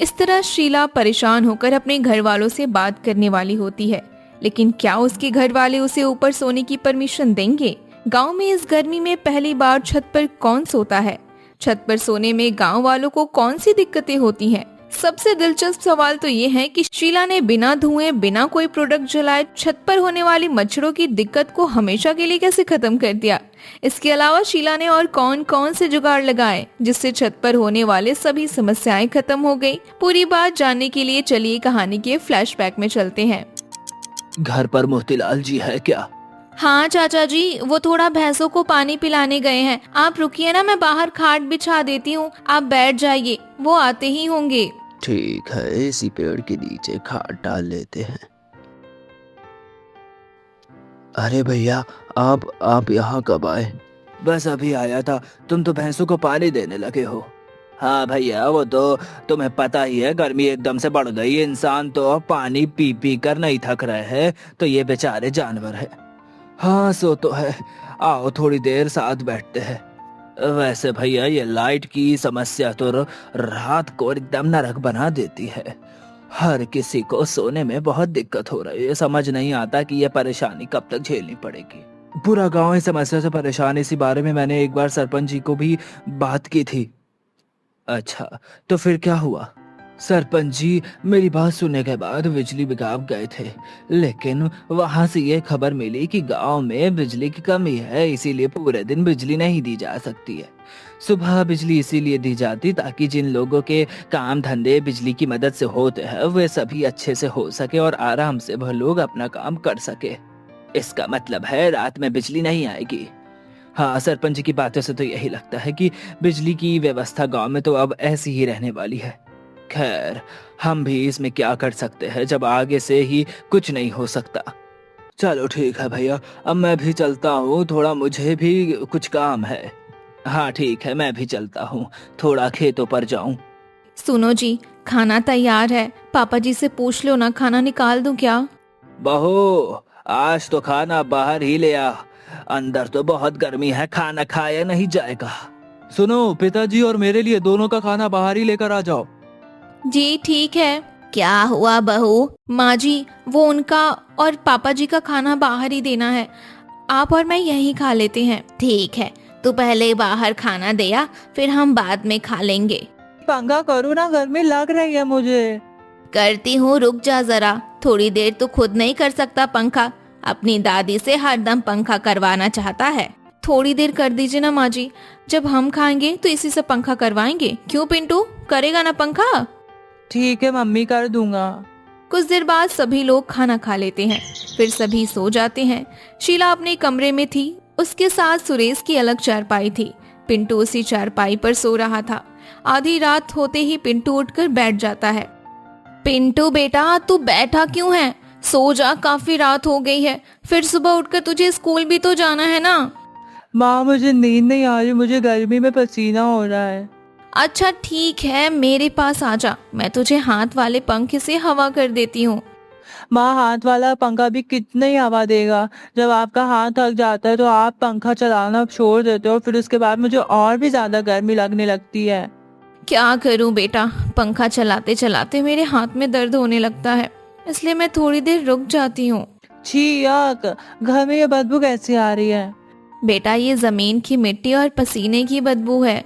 इस तरह शीला परेशान होकर अपने घर वालों से बात करने वाली होती है, लेकिन क्या उसके घर वाले उसे ऊपर सोने की परमिशन देंगे? गांव में इस गर्मी में पहली बार छत पर कौन सोता है? छत पर सोने में गांव वालों को कौन सी दिक्कतें होती हैं? सबसे दिलचस्प सवाल तो ये है कि शीला ने बिना धुएं, बिना कोई प्रोडक्ट जलाए छत पर होने वाली मच्छरों की दिक्कत को हमेशा के लिए कैसे खत्म कर दिया। इसके अलावा शीला ने और कौन कौन से जुगाड़ लगाए जिससे छत पर होने वाले सभी समस्याएं खत्म हो गई। पूरी बात जानने के लिए चलिए कहानी के फ्लैशबैक में चलते हैं। घर पर मोतीलाल जी है क्या? हाँ चाचा जी, वो थोड़ा भैंसों को पानी पिलाने गए हैं। आप रुकिए ना, मैं बाहर खाट बिछा देती हूँ, आप बैठ जाइए, वो आते ही होंगे। ठीक है, इसी पेड़ के नीचे खाट डाल लेते हैं। अरे भैया, आप यहाँ कब आए? बस अभी आया था। तुम तो भैंसों को पानी देने लगे हो। हाँ भैया, वो तो तुम्हें पता ही है, गर्मी एकदम से बढ़ गई। इंसान तो पानी पी पी कर नहीं थक रहे हैं, तो ये बेचारे जानवर है। हाँ सो तो है, आओ थोड़ी देर साथ बैठते हैं। वैसे भैया, ये लाइट की समस्या तो रात को एकदम नरक बना देती है। हर किसी को सोने में बहुत दिक्कत हो रही है। समझ नहीं आता कि ये परेशानी कब तक झेलनी पड़ेगी। पूरा गांव इस समस्या से परेशान है। इसी बारे में मैंने एक बार सरपंच जी को भी बात की थी। अच्छा, तो फिर क्या हुआ? सरपंच जी मेरी बात सुनने के बाद बिजली विभाग गए थे, लेकिन वहां से ये खबर मिली कि गांव में बिजली की कमी है, इसीलिए पूरे दिन बिजली नहीं दी जा सकती है। सुबह बिजली इसीलिए दी जाती ताकि जिन लोगों के काम धंधे बिजली की मदद से होते हैं वे सभी अच्छे से हो सके और आराम से वह लोग अपना काम कर सके। इसका मतलब है रात में बिजली नहीं आएगी। हाँ, सरपंच जी की बातों से तो यही लगता है कि बिजली की व्यवस्था गांव में तो अब ऐसी ही रहने वाली है। खैर, हम भी इसमें क्या कर सकते हैं जब आगे से ही कुछ नहीं हो सकता। चलो ठीक है भैया, अब मैं भी चलता हूँ, थोड़ा मुझे भी कुछ काम है। हाँ ठीक है, मैं भी चलता हूँ, थोड़ा खेतों पर जाऊँ। सुनो जी, खाना तैयार है, पापा जी से पूछ लो ना, खाना निकाल दूं क्या? बहू, आज तो खाना बाहर ही ले आ, अंदर तो बहुत गर्मी है, खाना खाया नहीं जाएगा। सुनो, पिताजी और मेरे लिए दोनों का खाना बाहर ही लेकर आ जाओ। जी ठीक है। क्या हुआ बहू? माँ जी, वो उनका और पापा जी का खाना बाहर ही देना है, आप और मैं यहीं खा लेते हैं। ठीक है, तू पहले बाहर खाना दे आ, फिर हम बाद में खा लेंगे। पंखा करो ना, गर्मी लग रही है मुझे। करती हूँ, रुक जा जरा, थोड़ी देर तू खुद नहीं कर सकता पंखा? अपनी दादी से हरदम पंखा करवाना चाहता है। थोड़ी देर कर दीजिए ना माँ जी, जब हम खाएंगे तो इसी से पंखा करवाएंगे। क्यों पिंटू, करेगा ना पंखा? ठीक है मम्मी, कर दूंगा। कुछ देर बाद सभी लोग खाना खा लेते हैं, फिर सभी सो जाते हैं। शीला अपने कमरे में थी, उसके साथ सुरेश की अलग चारपाई थी। पिंटू उसी चारपाई पर सो रहा था। आधी रात होते ही पिंटू उठकर बैठ जाता है। पिंटू बेटा, तू बैठा क्यों है? सो जा, काफी रात हो गई है, फिर सुबह उठकर तुझे स्कूल भी तो जाना है ना। माँ, मुझे नींद नहीं आ रही, मुझे गर्मी में पसीना हो रहा है। अच्छा ठीक है, मेरे पास आ जा, मैं तुझे हाथ वाले पंखे से हवा कर देती हूँ। माँ, हाथ वाला पंखा भी कितनी हवा देगा? जब आपका हाथ थक जाता है तो आप पंखा चलाना छोड़ देते हो, फिर उसके बाद मुझे और भी ज्यादा गर्मी लगने लगती है। क्या करूं बेटा, पंखा चलाते चलाते मेरे हाथ में दर्द होने लगता है, इसलिए मैं थोड़ी देर रुक जाती हूँ। छी याक, घर में ये बदबू कैसी आ रही है? बेटा, ये जमीन की मिट्टी और पसीने की बदबू है।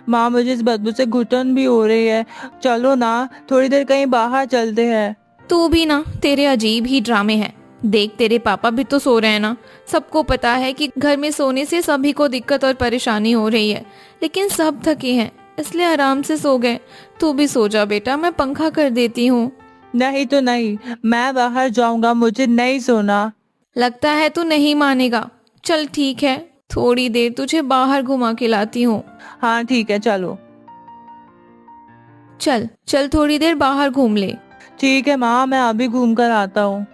माँ, मुझे इस बदबू से घुटन भी हो रही है। चलो ना, थोड़ी देर कहीं बाहर चलते हैं। तू भी ना, तेरे अजीब ही ड्रामे हैं। देख, तेरे पापा भी तो सो रहे हैं ना। सबको पता है कि घर में सोने से सभी को दिक्कत और परेशानी हो रही है, लेकिन सब थके हैं इसलिए आराम से सो गए। तू भी सो जा बेटा, मैं पंखा कर देती हूँ। नहीं तो नहीं, मैं बाहर जाऊंगा, मुझे नहीं सोना। लगता है तू नहीं मानेगा। चल ठीक है, थोड़ी देर तुझे बाहर घुमा के लाती हूँ। हाँ ठीक है, चलो। चल चल, थोड़ी देर बाहर घूम ले। ठीक है माँ, मैं अभी घूम कर आता हूँ।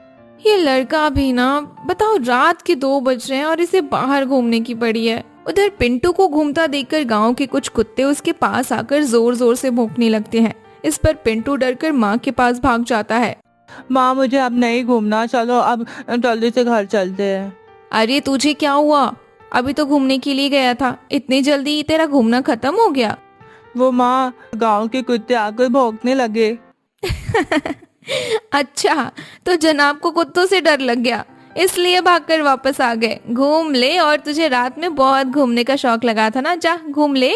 ये लड़का भी ना, बताओ रात के 2 बज रहे हैं और इसे बाहर घूमने की पड़ी है। उधर पिंटू को घूमता देखकर गांव के कुछ कुत्ते उसके पास आकर जोर जोर से भौंकने लगते हैं। इस पर पिंटू डरकर माँ के पास भाग जाता है। माँ, मुझे अब नहीं घूमना, चलो अब जल्दी से घर चलते हैं। अरे तुझे क्या हुआ? अभी तो घूमने के लिए गया था, इतनी जल्दी तेरा घूमना खत्म हो गया? वो माँ, गांव के कुत्ते आकर भौंकने लगे। अच्छा, तो जनाब को कुत्तों से डर लग गया, इसलिए भागकर वापस आ गए। घूम ले, और तुझे रात में बहुत घूमने का शौक लगा था ना, जा घूम ले।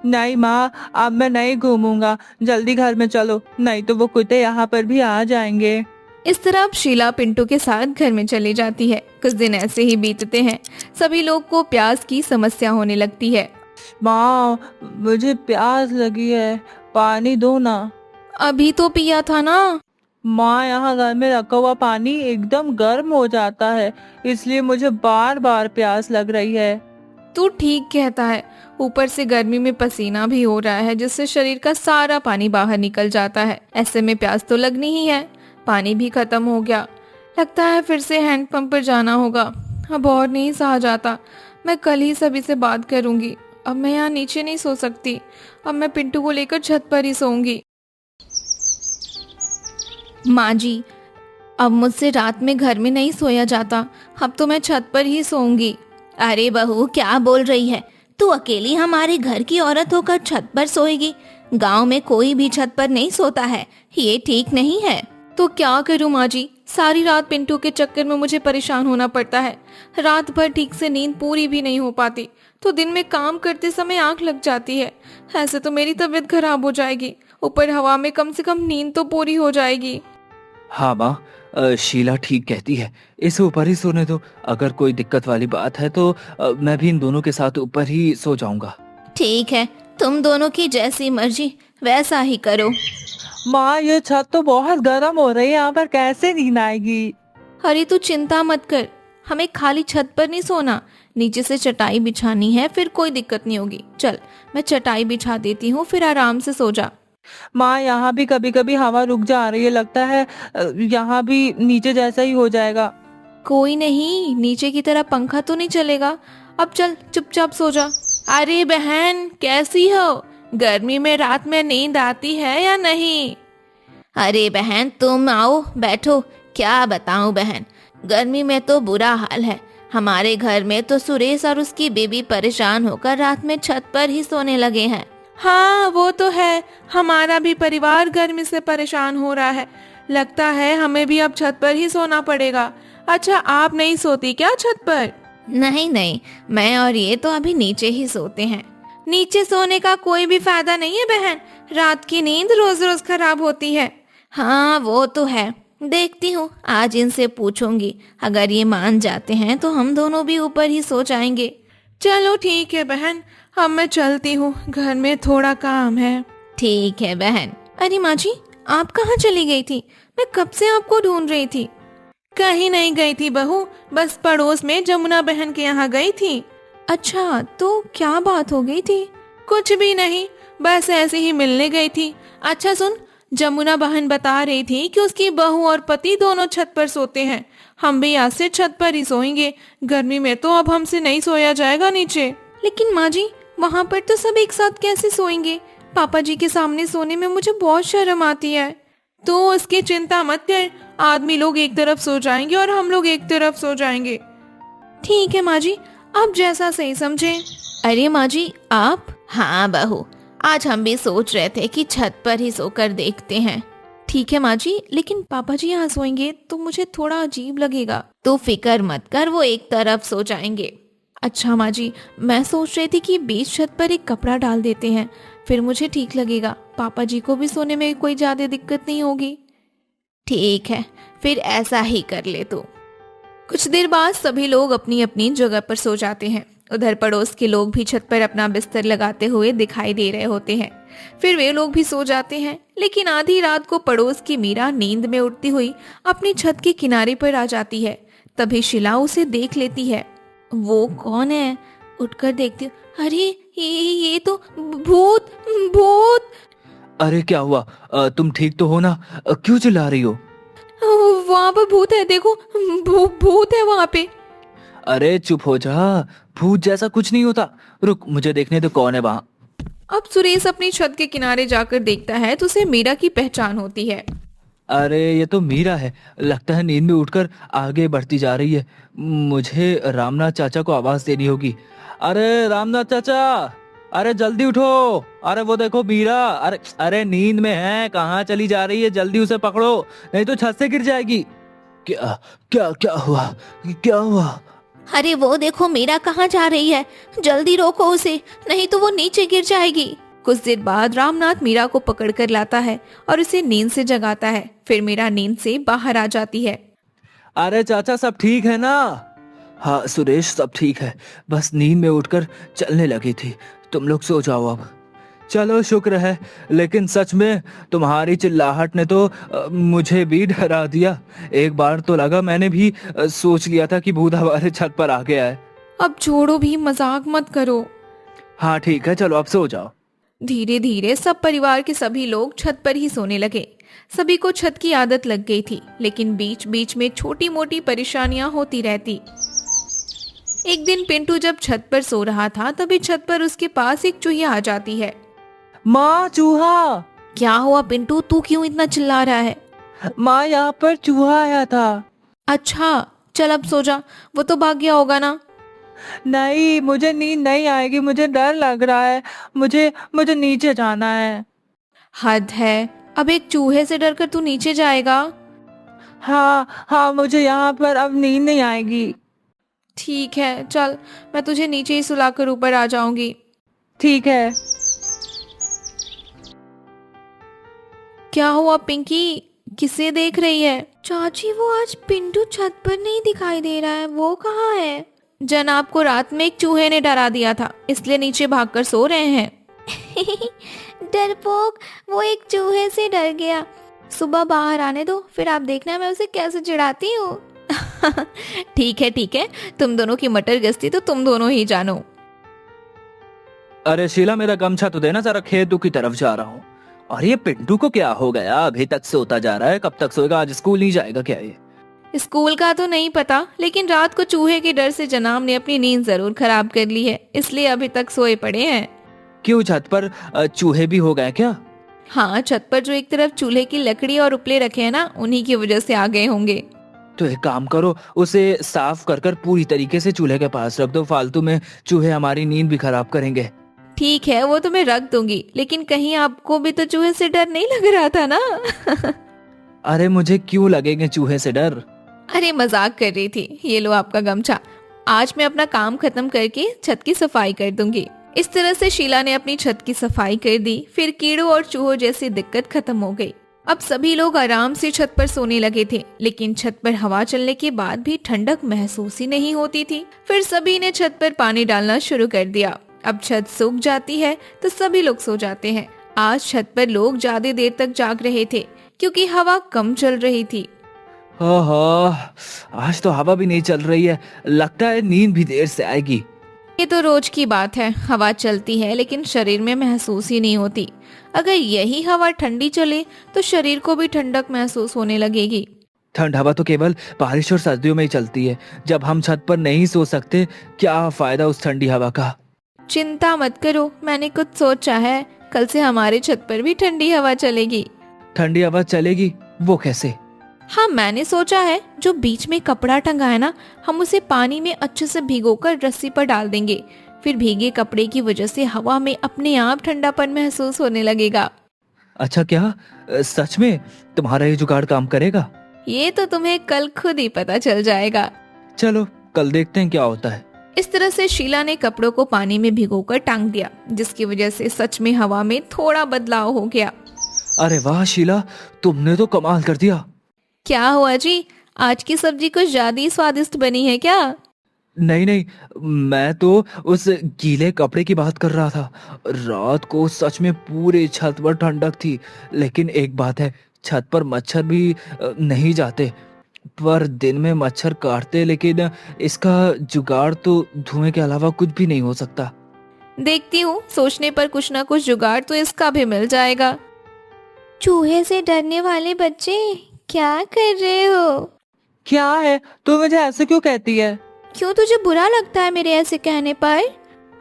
नहीं माँ, अब मैं नहीं घूमूंगा, जल्दी घर में चलो, नहीं तो वो कुत्ते यहाँ पर भी आ जाएंगे। इस तरह अब शीला पिंटू के साथ घर में चली जाती है। कुछ दिन ऐसे ही बीतते हैं। सभी लोग को प्यास की समस्या होने लगती है। माँ, मुझे प्यास लगी है, पानी दो ना। अभी तो पिया था ना। माँ, यहाँ घर में रखा हुआ पानी एकदम गर्म हो जाता है, इसलिए मुझे बार बार प्यास लग रही है। तू ठीक कहता है, ऊपर से गर्मी में पसीना भी हो रहा है, जिससे शरीर का सारा पानी बाहर निकल जाता है। ऐसे में प्यास तो लगनी ही है। पानी भी खत्म हो गया। लगता है फिर से हैंडपंप पर जाना होगा। अब और नहीं सहा जाता। मैं कल ही सभी से बात करूंगी। अब मैं यहाँ नीचे नहीं सो सकती। अब मैं पिंटू को लेकर छत पर ही सोऊंगी। माँ जी, अब मुझसे रात में घर में नहीं सोया जाता। अब तो मैं छत पर ही सोऊंगी। अरे बहू, क्या बोल रही है? तू अकेली हमारे घर की औरत होकर छत पर सोएगी? गांव में कोई भी छत पर नहीं सोता है, ये ठीक नहीं है। तो क्या करूं माँ जी, सारी रात पिंटू के चक्कर में मुझे परेशान होना पड़ता है। रात भर ठीक से नींद पूरी भी नहीं हो पाती, तो दिन में काम करते समय आंख लग जाती है। ऐसे तो मेरी तबीयत खराब हो जाएगी। ऊपर हवा में कम से कम नींद तो पूरी हो जाएगी। हाँ माँ, शीला ठीक कहती है, इसे ऊपर ही सोने दो। अगर कोई दिक्कत वाली बात है तो मैं भी इन दोनों के साथ ऊपर ही सो जाऊंगा। ठीक है, तुम दोनों की जैसी मर्जी वैसा ही करो। माँ, ये छत तो बहुत गर्म हो रही है, यहाँ पर कैसे नींद आएगी? अरे तू चिंता मत कर, हमें खाली छत पर नहीं सोना, नीचे से चटाई बिछानी है, फिर कोई दिक्कत नहीं होगी। चल, मैं चटाई बिछा देती हूँ, फिर आराम से सो जा। माँ, यहाँ भी कभी कभी हवा रुक जा रही है, लगता है यहाँ भी नीचे जैसा ही हो जाएगा। कोई नहीं, नीचे की तरह पंखा तो नहीं चलेगा। अब चल चुपचाप सो जा। अरे बहन, कैसी हो? गर्मी में रात में नींद आती है या नहीं? अरे बहन, तुम आओ बैठो। क्या बताऊं बहन, गर्मी में तो बुरा हाल है। हमारे घर में तो सुरेश और उसकी बीबी परेशान होकर रात में छत पर ही सोने लगे हैं। हाँ, वो तो है, हमारा भी परिवार गर्मी से परेशान हो रहा है। लगता है हमें भी अब छत पर ही सोना पड़ेगा। अच्छा, आप नहीं सोती क्या छत पर? नहीं नहीं, मैं और ये तो अभी नीचे ही सोते हैं। नीचे सोने का कोई भी फायदा नहीं है बहन, रात की नींद रोज रोज खराब होती है। हाँ वो तो है, देखती हूँ, आज इनसे पूछूंगी। अगर ये मान जाते हैं तो हम दोनों भी ऊपर ही सो जाएंगे। चलो ठीक है बहन, अब मैं चलती हूँ, घर में थोड़ा काम है। ठीक है बहन। अरे माँ जी, आप कहाँ चली गई थी? मैं कब से आपको ढूंढ रही थी। कहीं नहीं गई थी बहू, बस पड़ोस में जमुना बहन के यहाँ गई थी। अच्छा, तो क्या बात हो गई थी? कुछ भी नहीं, बस ऐसे ही मिलने गई थी। अच्छा सुन, जमुना बहन बता रही थी कि उसकी बहू और पति दोनों छत पर सोते हैं। हम भी आज से छत पर ही सोएंगे, गर्मी में तो अब हमसे नहीं सोया जाएगा नीचे। लेकिन माँ जी, वहाँ पर तो सब एक साथ कैसे सोएंगे? पापा जी के सामने सोने में मुझे बहुत शर्म आती है। तो उसकी चिंता मत कर, आदमी लोग एक तरफ सो जाएंगे और हम लोग एक तरफ सो जाएंगे। ठीक है माँ जी, आप जैसा सही समझे। अरे माँ जी, आप? हाँ बहू, आज हम भी सोच रहे थे कि छत पर ही सोकर देखते हैं। ठीक है माँ जी, लेकिन पापा जी यहाँ सोएंगे तो मुझे थोड़ा अजीब लगेगा। तो फिक्र मत कर, वो एक तरफ सो जाएंगे। अच्छा माँ जी, मैं सोच रही थी कि बीच छत पर एक कपड़ा डाल देते हैं, फिर मुझे ठीक लगेगा। पापा जी को भी सोने में कोई ज्यादा दिक्कत नहीं होगी। ठीक है, फिर ऐसा ही कर ले तू। कुछ देर बाद सभी लोग अपनी अपनी जगह पर सो जाते हैं। उधर पड़ोस के लोग भी छत पर अपना बिस्तर लगाते हुए दिखाई दे रहे होते हैं। फिर वे लोग भी सो जाते हैं। लेकिन आधी रात को पड़ोस की मीरा नींद में उठती हुई अपनी छत के किनारे पर आ जाती है। तभी शीला उसे देख लेती है। वो कौन है? उठकर देखती, अरे ये तो भूत भूत। अरे क्या हुआ? तुम ठीक तो हो ना? क्यों चिल्ला रही हो? वहाँ पर भूत है, देखो भूत है वहाँ पे। अरे चुप हो जा, भूत जैसा कुछ नहीं होता। रुक, मुझे देखने दो कौन है वहाँ। अब सुरेश अपनी छत के किनारे जाकर देखता है तो उसे मीरा की पहचान होती है। अरे ये तो मीरा है, लगता है नींद में उठकर आगे बढ़ती जा रही है। मुझे रामनाथ चाचा को आवाज देनी होगी। अरे रामनाथ चाचा, अरे जल्दी उठो। अरे वो देखो मीरा, अरे अरे नींद में है, कहाँ चली जा रही है? जल्दी उसे पकड़ो, नहीं तो छत से गिर जाएगी। क्या क्या क्या हुआ? क्या हुआ? अरे वो देखो मीरा कहाँ जा रही है, जल्दी रोको उसे, नहीं तो वो नीचे गिर जाएगी। कुछ देर बाद रामनाथ मीरा को पकड़कर लाता है और उसे नींद से जगाता है। फिर मीरा नींद से बाहर आ जाती है। अरे चाचा सब ठीक है ना? हाँ सुरेश, सब ठीक है, बस नींद में उठकर चलने लगी थी। तुम लोग सो जाओ अब। चलो शुक्र है, लेकिन सच में तुम्हारी चिल्लाहट ने तो मुझे भी डरा दिया। एक बार तो लगा मैंने भी सोच लिया था कि भूत हमारे छत पर आ गया है। अब छोड़ो भी, मजाक मत करो। हाँ ठीक है, चलो अब सो जाओ। धीरे धीरे सब परिवार के सभी लोग छत पर ही सोने लगे। सभी को छत की आदत लग गई थी, लेकिन बीच बीच में छोटी मोटी परेशानियां होती रहती। एक दिन पिंटू जब छत पर सो रहा था, तभी छत पर उसके पास एक चूहिया आ जाती है। माँ चूहा। क्या हुआ पिंटू, तू क्यों इतना चिल्ला रहा है? माँ यहाँ पर चूहा आया था। अच्छा चल अब सो जा, वो तो भाग गया होगा ना। नहीं, मुझे नींद नहीं आएगी, मुझे डर लग रहा है। मुझे मुझे नीचे जाना है। हद है, अब एक चूहे से डरकर तू नीचे जाएगा? हाँ हाँ, मुझे यहाँ पर अब नींद नहीं आएगी। ठीक है चल, मैं तुझे नीचे ही सुलाकर ऊपर आ जाऊंगी। ठीक है। क्या हुआ पिंकी, किसे देख रही है? चाची वो आज पिंटू छत पर नहीं दिखाई दे रहा है, वो कहाँ है? जनाब को रात में एक चूहे ने डरा दिया था, इसलिए नीचे भागकर सो रहे हैं। डरपोक, वो एक चूहे से डर गया। सुबह बाहर आने दो, फिर आप देखना मैं उसे कैसे चिढ़ाती हूँ। ठीक है, तुम दोनों की मटर गश्ती तो तुम दोनों ही जानो। अरे शीला, मेरा गमछा तो देना, जरा खेतों की तरफ जा रहा हूँ। और ये पिंटू को क्या हो गया? अभी तक सोता जा रहा है, कब तक सोएगा? आज स्कूल नहीं जाएगा क्या ये? स्कूल का तो नहीं पता, लेकिन रात को चूहे के डर से जनाब ने अपनी नींद जरूर खराब कर ली है, इसलिए अभी तक सोए पड़े हैं। क्यों, छत पर चूहे भी हो गए क्या? हाँ, छत पर जो एक तरफ चूल्हे की लकड़ी और उपले रखे हैं ना, उन्हीं की वजह से आ गए होंगे। तो एक काम करो, उसे साफ कर कर पूरी तरीके से चूल्हे के पास रख दो, फालतू में चूहे हमारी नींद भी खराब करेंगे। ठीक है, वो तो मैं रख दूंगी, लेकिन कहीं आपको भी तो चूहे से डर नहीं लग रहा था ना? अरे मुझे क्यों लगेंगे चूहे से डर? अरे मजाक कर रही थी। ये लो आपका गमछा, आज मैं अपना काम खत्म करके छत की सफाई कर दूंगी। इस तरह से शीला ने अपनी छत की सफाई कर दी। फिर कीड़ों और चूहों जैसी दिक्कत खत्म हो गई। अब सभी लोग आराम से छत पर सोने लगे थे, लेकिन छत पर हवा चलने के बाद भी ठंडक महसूस ही नहीं होती थी। फिर सभी ने छत पर पानी डालना शुरू कर दिया। अब छत सूख जाती है तो सभी लोग सो जाते हैं। आज छत पर लोग ज्यादा देर तक जाग रहे थे, क्योंकि हवा कम चल रही थी। आज तो हवा भी नहीं चल रही है, लगता है नींद भी देर से आएगी। ये तो रोज की बात है, हवा चलती है लेकिन शरीर में महसूस ही नहीं होती। अगर यही हवा ठंडी चले तो शरीर को भी ठंडक महसूस होने लगेगी। ठंड हवा तो केवल बारिश और सर्दियों में ही चलती है। जब हम छत पर नहीं सो सकते, क्या फायदा उस ठंडी हवा का? चिंता मत करो, मैंने कुछ सोचा है। कल से हमारे छत पर भी ठंडी हवा चलेगी। ठंडी हवा चलेगी? वो कैसे? हाँ, मैंने सोचा है, जो बीच में कपड़ा टंगा है ना, हम उसे पानी में अच्छे से भिगोकर रस्सी पर डाल देंगे। फिर भीगे कपड़े की वजह से हवा में अपने आप ठंडापन महसूस होने लगेगा। अच्छा, क्या सच में तुम्हारा ये जुगाड़ काम करेगा? ये तो तुम्हें कल खुद ही पता चल जाएगा। चलो कल देखते हैं क्या होता है। इस तरह से शीला ने कपड़ों को पानी में भिगोकर टांग दिया, जिसकी वजह से सच में हवा में थोड़ा बदलाव हो गया। अरे वाह शीला, तुमने तो कमाल कर दिया। क्या हुआ जी, आज की सब्जी कुछ ज्यादा ही स्वादिष्ट बनी है क्या? नहीं नहीं, मैं तो उस गीले कपड़े की बात कर रहा था। रात को सच में पूरे छत पर ठंडक थी, लेकिन एक बात है, छत पर मच्छर भी नहीं जाते। पर दिन में मच्छर काटते, लेकिन इसका जुगाड़ तो धुएं के अलावा कुछ भी नहीं हो सकता। देखती हूँ, सोचने पर कुछ ना कुछ जुगाड़ तो इसका भी मिल जाएगा। चूहे से डरने वाले बच्चे, क्या कर रहे हो? क्या है, तू मुझे ऐसे क्यों कहती है? क्यों, तुझे बुरा लगता है मेरे ऐसे कहने पर?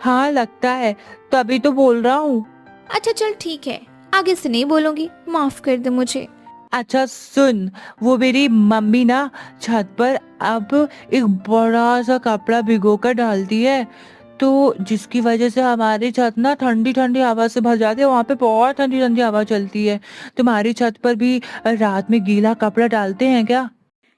हाँ लगता है, तभी तो बोल रहा हूँ। अच्छा चल ठीक है, आगे से नहीं बोलूंगी, माफ कर दे मुझे। अच्छा सुन, वो मेरी मम्मी ना छत पर अब एक बड़ा सा कपड़ा भिगो कर डालती है, तो जिसकी वजह से हमारी छत ना ठंडी ठंडी हवा से भर जाती है, वहाँ पे बहुत ठंडी ठंडी हवा चलती है। तुम्हारी छत पर भी रात में गीला कपड़ा डालते हैं क्या?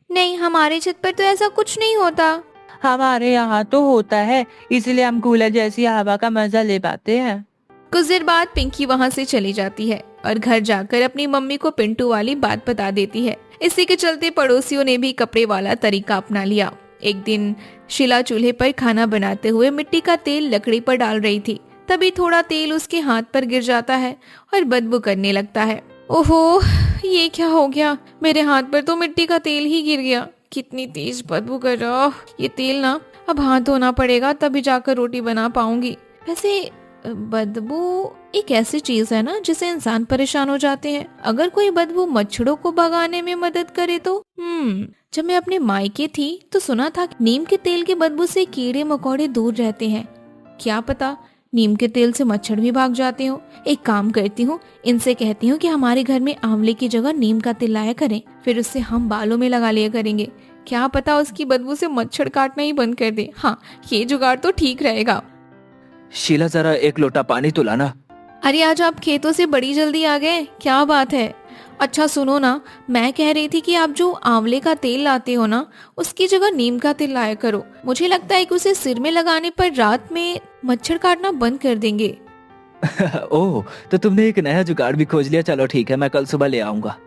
नहीं, हमारी छत पर तो ऐसा कुछ नहीं होता। हमारे यहाँ तो होता है, इसलिए हम कूलर जैसी हवा का मजा ले पाते हैं। कुछ देर बाद पिंकी वहाँ से चली जाती है और घर जाकर अपनी मम्मी को पिंटू वाली बात बता देती है। इसी के चलते पड़ोसियों ने भी कपड़े वाला तरीका अपना लिया। एक दिन शीला चूल्हे पर खाना बनाते हुए मिट्टी का तेल लकड़ी पर डाल रही थी। तभी थोड़ा तेल उसके हाथ पर गिर जाता है और बदबू करने लगता है। ओहो, ये क्या हो गया? मेरे हाथ पर तो मिट्टी का तेल ही गिर गया। कितनी तेज बदबू कर रहा। ये तेल ना अब हाथ धोना पड़ेगा, तभी जाकर रोटी बना पाऊंगी। वैसे बदबू एक ऐसी चीज है ना जिसे इंसान परेशान हो जाते हैं। अगर कोई बदबू मच्छरों को भगाने में मदद करे तो जब मैं अपने मायके थी तो सुना था कि नीम के तेल के बदबू से कीड़े मकोड़े दूर रहते हैं। क्या पता नीम के तेल से मच्छर भी भाग जाते हो। एक काम करती हूँ, इनसे कहती हूँ कि हमारे घर में आंवले की जगह नीम का तेल लाया करें, फिर उससे हम बालों में लगा लिया करेंगे। क्या पता उसकी बदबू से मच्छर काटना ही बंद कर दे। हाँ, ये जुगाड़ तो ठीक रहेगा। शीला जरा एक लोटा पानी तो लाना। अरे आज आप खेतों से बड़ी जल्दी आ गए, क्या बात है? अच्छा सुनो ना, मैं कह रही थी कि आप जो आंवले का तेल लाते हो ना, उसकी जगह नीम का तेल लाया करो। मुझे लगता है कि उसे सिर में लगाने पर रात में मच्छर काटना बंद कर देंगे। ओह, तो तुमने एक नया जुगाड़ भी खोज लिया। चलो ठीक है, मैं कल सुबह ले आऊंगा।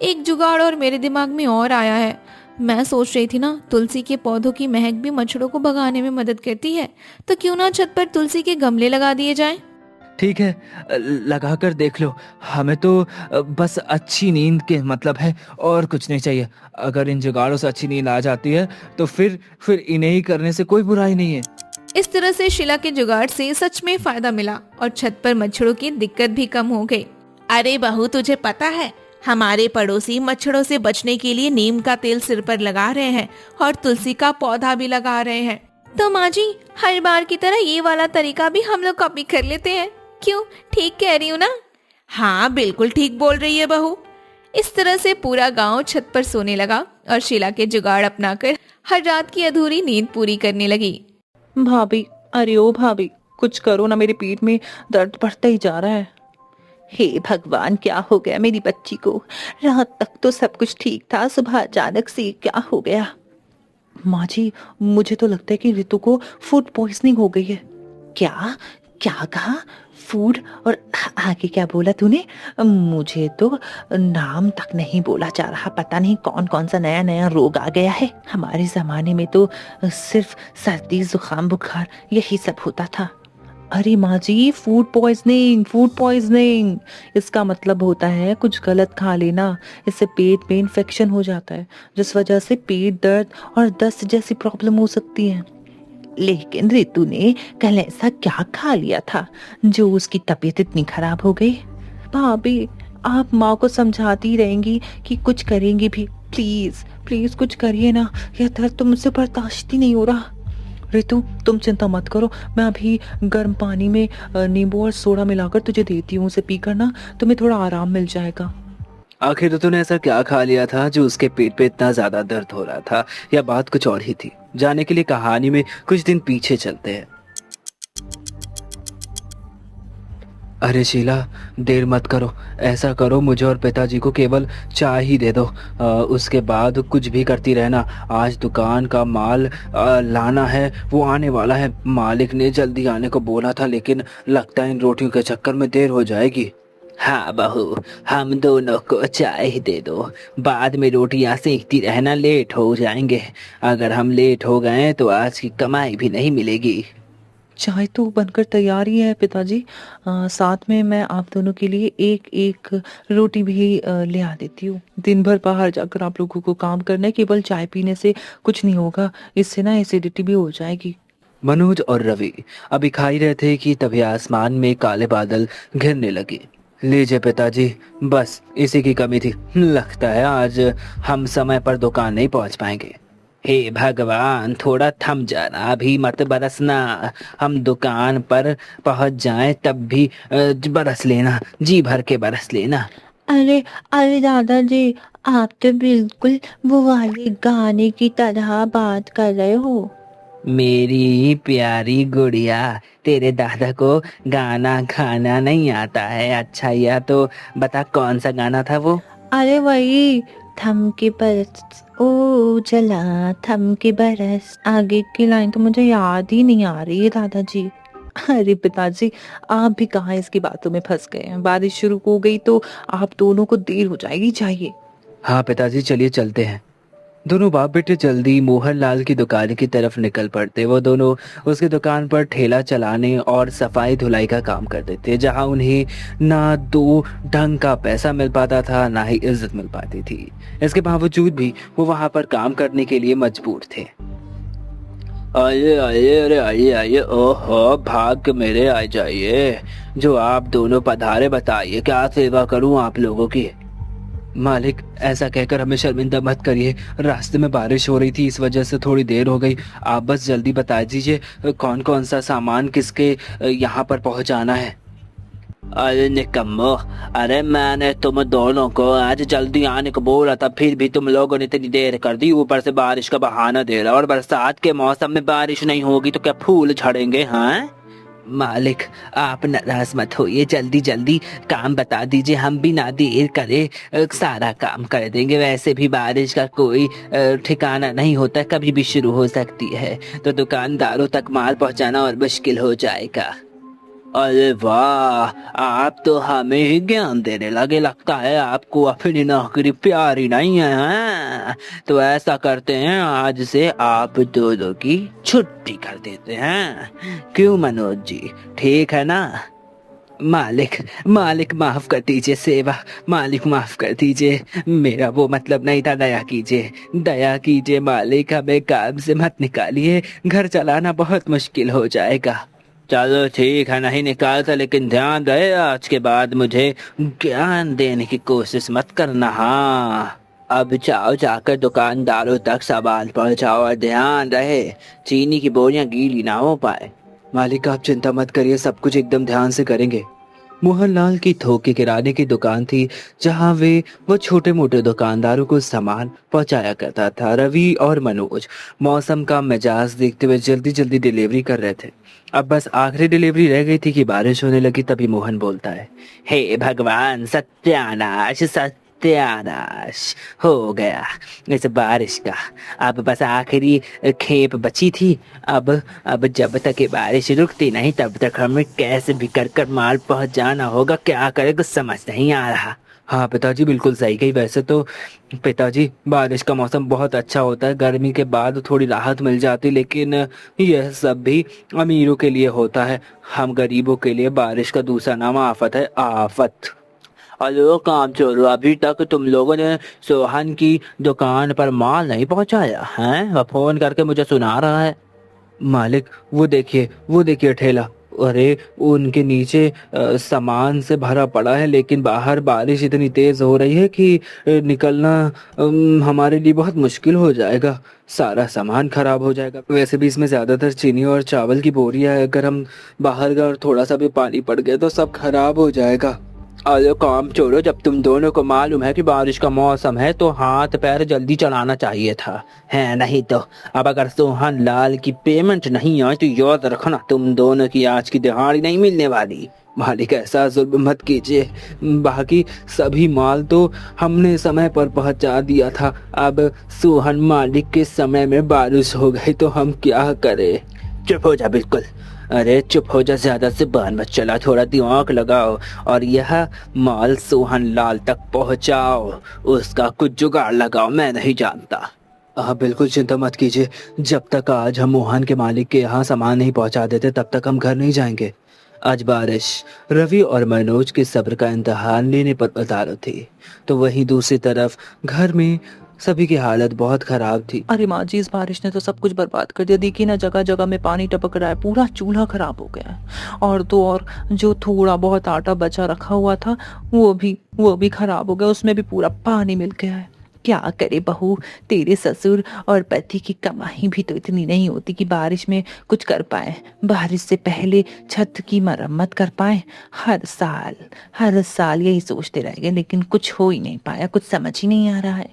एक जुगाड़ और मेरे दिमाग में और आया है। मैं सोच रही थी ना, तुलसी के पौधों की महक भी मच्छरों को भगाने में मदद करती है, तो क्यों ना छत पर तुलसी के गमले लगा दिए जाएं? ठीक है, लगा कर देख लो। हमें तो बस अच्छी नींद के मतलब है, और कुछ नहीं चाहिए। अगर इन जुगाड़ों से अच्छी नींद आ जाती है तो फिर इन्हें ही करने से कोई बुराई नहीं है। इस तरह से शीला के जुगाड़ से सच में फायदा मिला और छत पर मच्छरों की दिक्कत भी कम हो गई। अरे बहू, तुझे पता है हमारे पड़ोसी मच्छरों से बचने के लिए नीम का तेल सिर पर लगा रहे हैं और तुलसी का पौधा भी लगा रहे हैं। तो माँ जी, हर बार की तरह ये वाला तरीका भी हम लोग कॉपी कर लेते हैं। क्यों, ठीक कह रही हूँ ना? हाँ, बिल्कुल ठीक बोल रही है बहू। इस तरह से पूरा गांव छत पर सोने लगा और शीला के जुगाड़ अपनाकर हर रात की अधूरी नींद पूरी करने लगी। भाभी, अरे ओ भाभी, कुछ करो ना, मेरी पीठ में दर्द बढ़ता ही जा रहा है। हे भगवान, क्या हो गया मेरी बच्ची को? रात तक तो सब कुछ ठीक था, सुबह अचानक से क्या हो गया? माँ जी, मुझे तो लगता है कि रितु को फूड पॉइजनिंग हो गई है। क्या क्या कहा? फूड? और आगे क्या बोला तूने? मुझे तो नाम तक नहीं बोला जा रहा। पता नहीं कौन कौन सा नया नया रोग आ गया है। हमारे जमाने में तो सिर्फ सर्दी, जुकाम, बुखार यही सब होता था। अरे माँ जी, फूड पॉइजनिंग इसका मतलब होता है कुछ गलत खा लेना। इससे पेट में इन्फेक्शन हो जाता है, जिस वजह से पेट दर्द और दस्त जैसी प्रॉब्लम हो सकती है। लेकिन रितु ने कल ऐसा क्या खा लिया था जो उसकी तबीयत इतनी खराब हो गई? भाभी, आप माँ को समझाती रहेंगी कि कुछ करेंगी भी। प्लीज प्लीज कुछ करिए ना, यह दर्द तो मुझसे बर्दाश्त ही नहीं हो रहा। रितु, तुम चिंता मत करो, मैं अभी गर्म पानी में नींबू और सोडा मिलाकर तुझे देती हूँ। उसे पीकर ना तुम्हें थोड़ा आराम मिल जाएगा। आखिर तूने ऐसा क्या खा लिया था जो उसके पेट पे इतना ज्यादा दर्द हो रहा था, या बात कुछ और ही थी? जाने के लिए कहानी में कुछ दिन पीछे चलते हैं। अरे शीला, देर मत करो। ऐसा करो, मुझे और पिताजी को केवल चाय ही दे दो। उसके बाद कुछ भी करती रहना। आज दुकान का माल लाना है, वो आने वाला है। मालिक ने जल्दी आने को बोला था, लेकिन लगता है इन रोटियों के चक्कर में देर हो जाएगी। हाँ बहू, हम दोनों को चाय ही दे दो। बाद में रोटियां सेकती रहना, लेट हो जाएंगे। अगर हम लेट हो गए तो आज की कमाई भी नहीं मिलेगी। चाय तो बनकर तैयार ही है पिताजी। साथ में मैं आप दोनों के लिए एक एक रोटी भी ले आ देती हूँ। दिन भर बाहर जाकर आप लोगों को काम करना है, केवल चाय पीने से कुछ नहीं होगा। इससे ना एसिडिटी भी हो जाएगी। मनोज और रवि अभी खा ही रहे थे कि तभी आसमान में काले बादल घिरने लगे। लीजिए पिताजी, बस इसी की कमी थी। लगता है आज हम समय पर दुकान नहीं पहुंच पाएंगे। हे भगवान, थोड़ा थम जाना, अभी मत बरसना। हम दुकान पर पहुंच जाएं तब भी बरस लेना, जी भर के बरस लेना। अरे अरे दादाजी, आप तो बिल्कुल वो वाले गाने की तरह बात कर रहे हो। मेरी प्यारी गुड़िया, तेरे दादा को गाना गाना नहीं आता है। अच्छा, या तो बता कौन सा गाना था वो? अरे वही, थम के बरस ओ जला, थम के बरस। आगे की लाइन तो मुझे याद ही नहीं आ रही है दादाजी। अरे पिताजी, आप भी कहाँ इसकी बातों में फंस गए हैं। बारिश शुरू हो गई तो आप दोनों को देर हो जाएगी, चाहिए। हाँ पिताजी, चलिए चलते हैं। दोनों बाप बेटे जल्दी मोहनलाल की दुकान की तरफ निकल पड़ते। वो दोनों उसकी दुकान पर ठेला चलाने और सफाई धुलाई का काम करते थे, जहां उन्हें ना दो ढंग का पैसा मिल पाता था, ना ही इज्जत मिल पाती थी। इसके बावजूद भी वो वहां पर काम करने के लिए मजबूर थे। आइए आइए, अरे आइए आइए, ओहो भाग के मेरे आ जाइए। जो आप दोनों पधारे, बताइए क्या सेवा करूं आप लोगों की? मालिक, ऐसा कहकर हमें शर्मिंदा मत करिए। रास्ते में बारिश हो रही थी, इस वजह से थोड़ी देर हो गई। आप बस जल्दी बता दीजिए कौन कौन सा सामान किसके यहाँ पर पहुँचाना है। अरे निकम्मो, अरे मैंने तुम दोनों को आज जल्दी आने को बोला था, फिर भी तुम लोगों ने इतनी देर कर दी। ऊपर से बारिश का बहाना दे रहा, और बरसात के मौसम में बारिश नहीं होगी तो क्या फूल झड़ेंगे? हाँ मालिक, आप नाराज मत होइए, जल्दी जल्दी काम बता दीजिए, हम भी ना देर करे सारा काम कर देंगे। वैसे भी बारिश का कोई ठिकाना नहीं होता, कभी भी शुरू हो सकती है, तो दुकानदारों तक माल पहुंचाना और मुश्किल हो जाएगा। अरे वाह, आप तो हमें ही ज्ञान देने लगे। लगता है आपको अपनी नौकरी प्यारी नहीं है, हाँ? तो ऐसा करते हैं, आज से आप दोनों की छुट्टी कर देते हैं। क्यों मनोज जी, ठीक है ना? मालिक, मालिक माफ कर दीजिए सेवा, मालिक माफ कर दीजिए, मेरा वो मतलब नहीं था। दया कीजिए, दया कीजिए मालिक, हमें काम से मत निकालिए, घर चलाना बहुत मुश्किल हो जाएगा। चलो ठीक है, नहीं निकालता, लेकिन ध्यान रहे आज के बाद मुझे ज्ञान देने की कोशिश मत करना। हाँ, अब जाओ, जाकर दुकानदारों तक सामान पहुंचाओ, और ध्यान रहे चीनी की बोरियां गीली ना हो पाए। मालिक, आप चिंता मत करिए, सब कुछ एकदम ध्यान से करेंगे। मोहनलाल की थोक की किराने की दुकान थी, जहां वो छोटे मोटे दुकानदारों को सामान पहुंचाया करता था। रवि और मनोज मौसम का मिजाज देखते हुए जल्दी जल्दी डिलीवरी कर रहे थे। अब बस आखिरी डिलीवरी रह गई थी कि बारिश होने लगी। तभी मोहन बोलता है, हे भगवान, सत्यानाश सत्यानाश हो गया इस बारिश का। अब बस आखिरी खेप बची थी। अब जब तक ये बारिश रुकती नहीं, तब तक हमें कैसे भी कर माल पहुंचाना होगा। क्या करे, कुछ समझ नहीं आ रहा। हाँ पिताजी, बिल्कुल सही कही। वैसे तो पिताजी, बारिश का मौसम बहुत अच्छा होता है, गर्मी के बाद थोड़ी राहत मिल जाती, लेकिन यह सब भी अमीरों के लिए होता है। हम गरीबों के लिए बारिश का दूसरा नाम आफत है, आफत। हेलो काम चोरों, अभी तक तुम लोगों ने सोहन की दुकान पर माल नहीं पहुंचाया है? वह फोन करके मुझे सुना रहा है। मालिक, वो देखिए ठेला। अरे, उनके नीचे सामान से भरा पड़ा है, लेकिन बाहर बारिश इतनी तेज हो रही है कि निकलना हमारे लिए बहुत मुश्किल हो जाएगा। सारा सामान खराब हो जाएगा। वैसे भी इसमें ज्यादातर चीनी और चावल की बोरियां है, अगर हम बाहर गए और थोड़ा सा भी पानी पड़ गया तो सब खराब हो जाएगा। अरे काम चोरों, जब तुम दोनों को मालूम है कि बारिश का मौसम है, तो हाथ पैर जल्दी चलाना चाहिए था, है नहीं तो अब अगर सोहन लाल की पेमेंट नहीं आई तो याद रखना, तुम दोनों की आज की दिहाड़ी नहीं मिलने वाली। मालिक, ऐसा जुल्म मत कीजिए, बाकी सभी माल तो हमने समय पर पहुंचा दिया था। अब सोहन मालिक के समय में बारिश हो गई तो हम क्या करें? चुप हो जा, बिल्कुल। अरे चुप हो जा, ज्यादा से बान मत चला, थोड़ा दिमाग लगाओ और यह माल सोहन लाल तक पहुंचाओ। उसका कुछ जुगाड़ लगाओ, मैं नहीं जानता। आप बिल्कुल चिंता मत कीजिए, जब तक आज हम मोहन के मालिक के यहाँ सामान नहीं पहुंचा देते तब तक हम घर नहीं जाएंगे। आज बारिश रवि और मनोज के सब्र का इम्तिहान लेने पर उतारू थी, तो वहीं दूसरी तरफ घर में सभी की हालत बहुत खराब थी। अरे माँ जी, इस बारिश ने तो सब कुछ बर्बाद कर दिया। देखिए ना, जगह जगह में पानी टपक रहा है, पूरा चूल्हा खराब हो गया है। और तो और जो थोड़ा बहुत आटा बचा रखा हुआ था वो भी खराब हो गया, उसमें भी पूरा पानी मिल गया है। क्या करे बहू, तेरे ससुर और पति की कमाई भी तो इतनी नहीं होती कि बारिश में कुछ कर पाए, बारिश से पहले छत की मरम्मत कर पाए। हर साल यही सोचते रह गए, लेकिन कुछ हो ही नहीं पाया, कुछ समझ ही नहीं आ रहा है।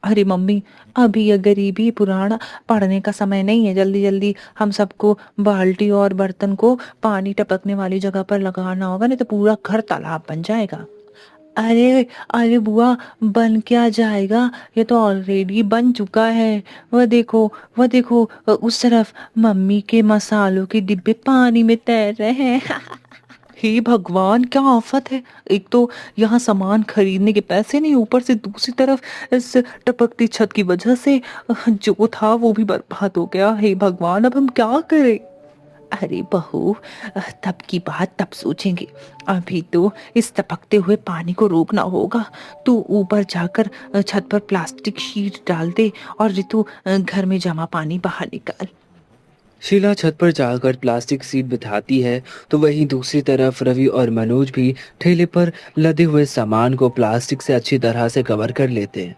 अरे मम्मी, अभी ये गरीबी पुराना पढ़ने का समय नहीं है। जल्दी जल्दी हम सबको बाल्टी और बर्तन को पानी टपकने वाली जगह पर लगाना होगा, नहीं तो पूरा घर तालाब बन जाएगा। अरे अरे बुआ, बन क्या जाएगा, ये तो ऑलरेडी बन चुका है। वह देखो, वह देखो, उस तरफ मम्मी के मसालों के डिब्बे पानी में तैर रहे हैं। हे भगवान, क्या आफत है। एक तो यहाँ सामान खरीदने के पैसे नहीं, ऊपर से दूसरी तरफ इस टपकती छत की वजह से जो था वो भी बर्बाद हो गया। हे भगवान, अब हम क्या करें। अरे बहू, तब की बात तब सोचेंगे, अभी तो इस टपकते हुए पानी को रोकना होगा। तू ऊपर जाकर छत पर प्लास्टिक शीट डाल दे और ऋतु घर में जमा पानी बाहर निकाल। शीला छत पर जाकर प्लास्टिक सीट बिठाती है तो वहीं दूसरी तरफ रवि और मनोज भी ठेले पर लदे हुए सामान को प्लास्टिक से अच्छी तरह से कवर कर लेते हैं।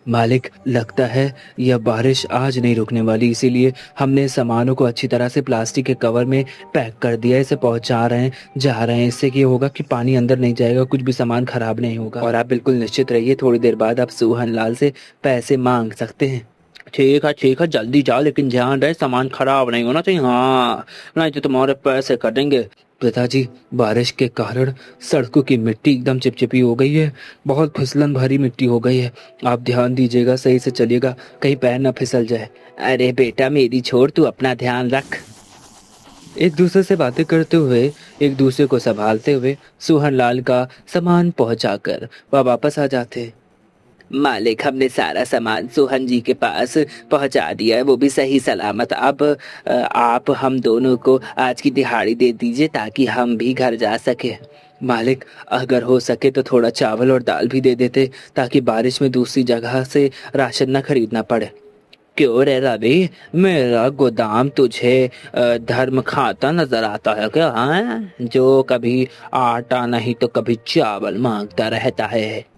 मालिक, लगता है यह बारिश आज नहीं रुकने वाली, इसीलिए हमने सामानों को अच्छी तरह से प्लास्टिक के कवर में पैक कर दिया। इसे पहुंचा रहे हैं, जा रहे हैं। इससे ये होगा कि पानी अंदर नहीं जाएगा, कुछ भी सामान खराब नहीं होगा। और आप बिल्कुल निश्चित रहिए, थोड़ी देर बाद आप सोहन लाल से पैसे मांग सकते हैं। ठीक है, जल्दी जाओ, लेकिन ध्यान रहे सामान खराब नहीं होना चाहिए। हाँ, नहीं तो तुम्हारे पैसे कटेंगे। पिताजी, बारिश के कारण सड़कों की मिट्टी एकदम चिपचिपी हो गई है, बहुत फिसलन भरी मिट्टी हो गई है। आप ध्यान दीजिएगा, सही से चलिएगा, कहीं पैर ना फिसल जाए। अरे बेटा मेरी छोड़, तू अपना ध्यान रख। एक दूसरे से बातें करते हुए, एक दूसरे को संभालते हुए सोहन लाल का सामान पहुंचाकर वह वापस आ जाते। मालिक, हमने सारा सामान सोहन जी के पास पहुंचा दिया है, वो भी सही सलामत। अब आप हम दोनों को आज की दिहाड़ी दे दीजिए ताकि हम भी घर जा सके। मालिक, अगर हो सके तो थोड़ा चावल और दाल भी दे देते ताकि बारिश में दूसरी जगह से राशन न खरीदना पड़े। क्यों रे रवि, मेरा गोदाम तुझे धर्म खाता नजर आता है क्या? हाँ, जो कभी आटा नहीं तो कभी चावल मांगता रहता है।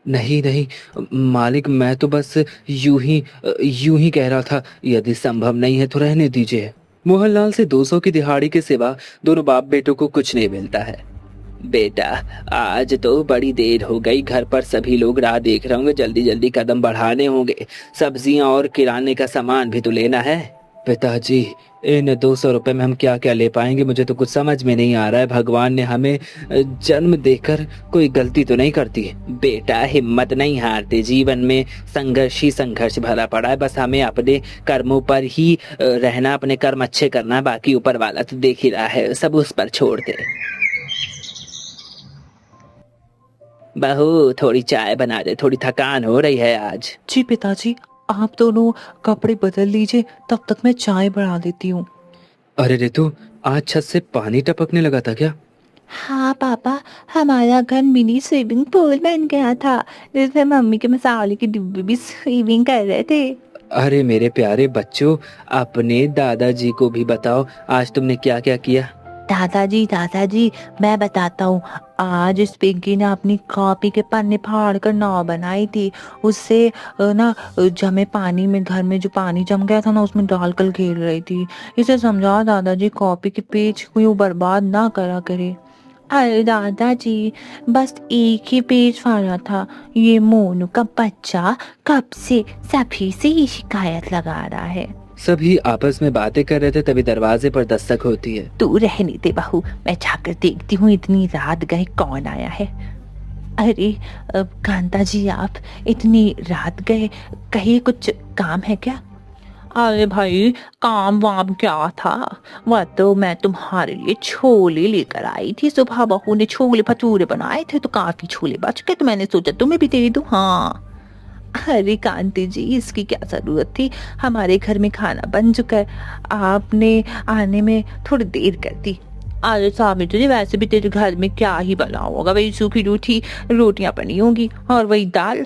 नहीं मालिक, मैं तो बस यूं ही कह रहा था। यदि संभव नहीं है तो रहने दीजिए। मोहनलाल से 200 की दिहाड़ी के सिवा दोनों बाप बेटों को कुछ नहीं मिलता है। बेटा, आज तो बड़ी देर हो गई, घर पर सभी लोग राह देख रहे होंगे, जल्दी जल्दी कदम बढ़ाने होंगे। सब्जियां और किराने का सामान भी तो लेना है। पिताजी, इन 200 रुपए में हम क्या क्या ले पाएंगे, मुझे तो कुछ समझ में नहीं आ रहा है। भगवान ने हमें जन्म देकर कोई गलती तो नहीं करती है। बेटा, हिम्मत नहीं हारते, जीवन में संघर्ष ही संघर्ष भरा पड़ा है। बस हमें अपने कर्मों पर ही रहना, अपने कर्म अच्छे करना, बाकी ऊपर वाला तो देख ही रहा है, सब उस पर छोड़ दे। बहू, थोड़ी चाय बना दे, थोड़ी थकान हो रही है आज। जी पिताजी, आप दोनों कपड़े बदल लीजिए, तब तक मैं चाय बढ़ा देती हूँ। अरे ऋतु, आज छत से पानी टपकने लगा था क्या? हाँ पापा, हमारा घर मिनी स्विमिंग पूल बन गया था, जिसमें मम्मी के मसाले के डिब्बे भी स्विमिंग कर रहे थे। अरे मेरे प्यारे बच्चों, अपने दादाजी को भी बताओ आज तुमने क्या क्या किया। दादाजी, मैं बताता हूँ। आज इस पिंकी ने अपनी कॉपी के पन्ने फाड़ कर नाव बनाई थी। उससे ना जमे पानी में, घर में जो पानी जम गया था ना, उसमें डालकर खेल रही थी। इसे समझाओ दादाजी, कॉपी के पेज को बर्बाद ना करा करे। अरे दादाजी, बस एक ही पेज फाड़ा था। ये मोनू का बच्चा कब से सभी से ही शिकायत लगा रहा है। सभी आपस में बातें कर रहे थे, तभी दरवाजे पर दस्तक होती है। तू रहने दे बहू, मैं जाकर देखती हूँ इतनी रात गए कौन आया है। अरे कांता जी, आप इतनी रात गए, कहीं कुछ काम है क्या? अरे भाई, काम वाम क्या था, वह तो मैं तुम्हारे लिए छोले लेकर आई थी। सुबह बहू ने छोले भटूरे बनाए थे तो काफी छोले बच गए, तो मैंने सोचा तुम्हें भी दे दूं। हाँ, अरे कांति जी, इसकी क्या जरूरत थी, हमारे घर में खाना बन चुका है, आपने आने में थोड़ी देर कर दी। अरे सावित्री जी, वैसे भी तेरे घर में क्या ही बना होगा, वही सूखी रूठी रोटियां बनी होंगी और वही दाल।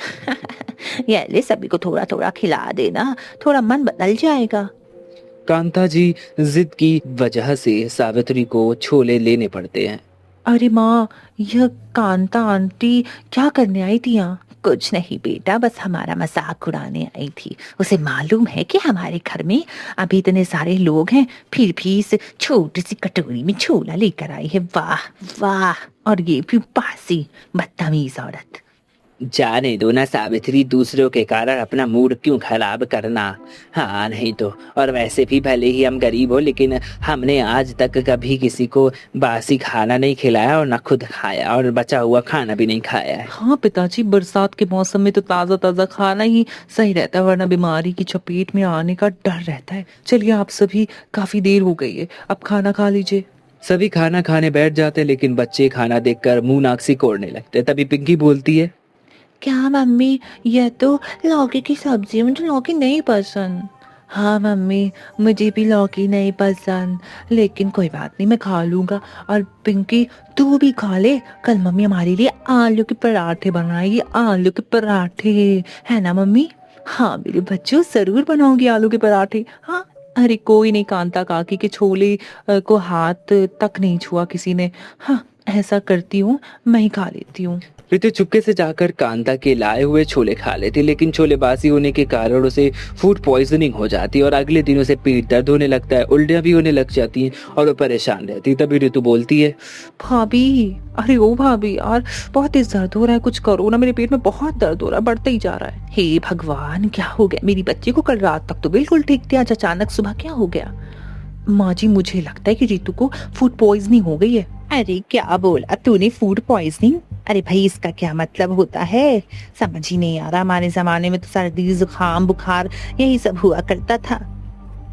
ये ले, सभी को थोड़ा थोड़ा खिला देना, थोड़ा मन बदल जाएगा। कांता जी जिद की वजह से सावित्री को छोले लेने पड़ते हैं। अरे माँ, यह कांता आंटी क्या करने आई थी यहाँ? कुछ नहीं बेटा, बस हमारा मजाक उड़ाने आई थी। उसे मालूम है कि हमारे घर में अभी इतने सारे लोग हैं, फिर भी इस छोटी सी कटोरी में छोला लेकर आई है। वाह वाह, और ये भी बासी बदतमीज औरत। जाने दो ना सावित्री, दूसरों के कारण अपना मूड क्यों खराब करना। हाँ नहीं तो, और वैसे भी भले ही हम गरीब हो लेकिन हमने आज तक कभी किसी को बासी खाना नहीं खिलाया और ना खुद खाया, और बचा हुआ खाना भी नहीं खाया है। हाँ पिताजी, बरसात के मौसम में तो ताज़ा ताज़ा खाना ही सही रहता है, वरना बीमारी की चपेट में आने का डर रहता है। चलिए आप सभी, काफी देर हो गई है, अब खाना खा लीजिए। सभी खाना खाने बैठ जाते, लेकिन बच्चे खाना देखकर मुंह नाक सिकोड़ने लगते। तभी पिंकी बोलती है, क्या मम्मी, यह तो लौकी की सब्जी है, मुझे लौकी नहीं पसंद। हाँ मम्मी, मुझे भी लौकी नहीं पसंद, लेकिन कोई बात नहीं, मैं खा लूँगा। और पिंकी तू भी खा ले, कल मम्मी हमारे लिए आलू के पराठे बनाएगी, आलू के पराठे, है ना मम्मी? हाँ मेरे बच्चों, जरूर बनाऊंगी आलू के पराठे। हाँ, अरे कोई नहीं, कांता काकी के छोले को हाथ तक नहीं छुआ किसी ने। हाँ ऐसा करती हूँ, मैं ही खा लेती हूँ। रितु चुपके से जाकर कांता के लाए हुए छोले खा लेती, लेकिन छोले बासी होने के कारण उसे फूड पॉइजनिंग हो जाती है और अगले दिन उसे पेट दर्द होने लगता है, उल्टियां भी होने लग जाती हैं और वो परेशान रहती है। तभी रितु बोलती है, भाभी, अरे ओ भाभी यार, बहुत तेज दर्द हो रहा है, कुछ करो ना, मेरे पेट में बहुत दर्द हो रहा है, बढ़ता ही जा रहा है। हे भगवान, क्या हो गया मेरी बच्ची को? कल रात तक तो बिल्कुल ठीक थी, आज अचानक सुबह क्या हो गया? माँ जी, मुझे लगता है कि रितु को फूड पॉइजनिंग हो गई है। अरे क्या बोला तूने, फूड पॉइजनिंग? अरे भाई, इसका क्या मतलब होता है, समझ ही नहीं आ रहा। हमारे जमाने में तो सर्दी जुकाम बुखार यही सब हुआ करता था।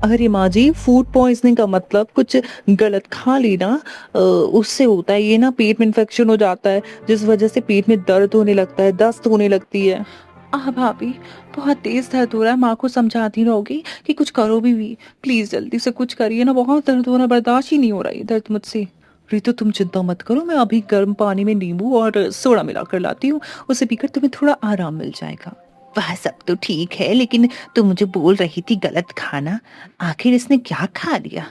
अरे माँ जी, फूड पॉइजनिंग का मतलब कुछ गलत खा लेना, उससे होता है ये ना, पेट में इन्फेक्शन हो जाता है, जिस वजह से पेट में दर्द होने लगता है, दस्त होने लगती है। भाभी, बहुत तेज दर्द हो रहा है, माँ को समझाती रहोगी कि कुछ करो भी प्लीज जल्दी से कुछ करिए ना, बहुत दर्द हो रहा है, बर्दाश्त ही नहीं हो रहा है दर्द मुझसे। रितु तुम चिंता मत करो, मैं अभी गर्म पानी में नींबू और सोडा मिलाकर लाती हूँ, उसे पीकर तुम्हें थोड़ा आराम मिल जाएगा। वह सब तो ठीक है, लेकिन तुम मुझे बोल रही थी गलत खाना, आखिर इसने क्या खा लिया?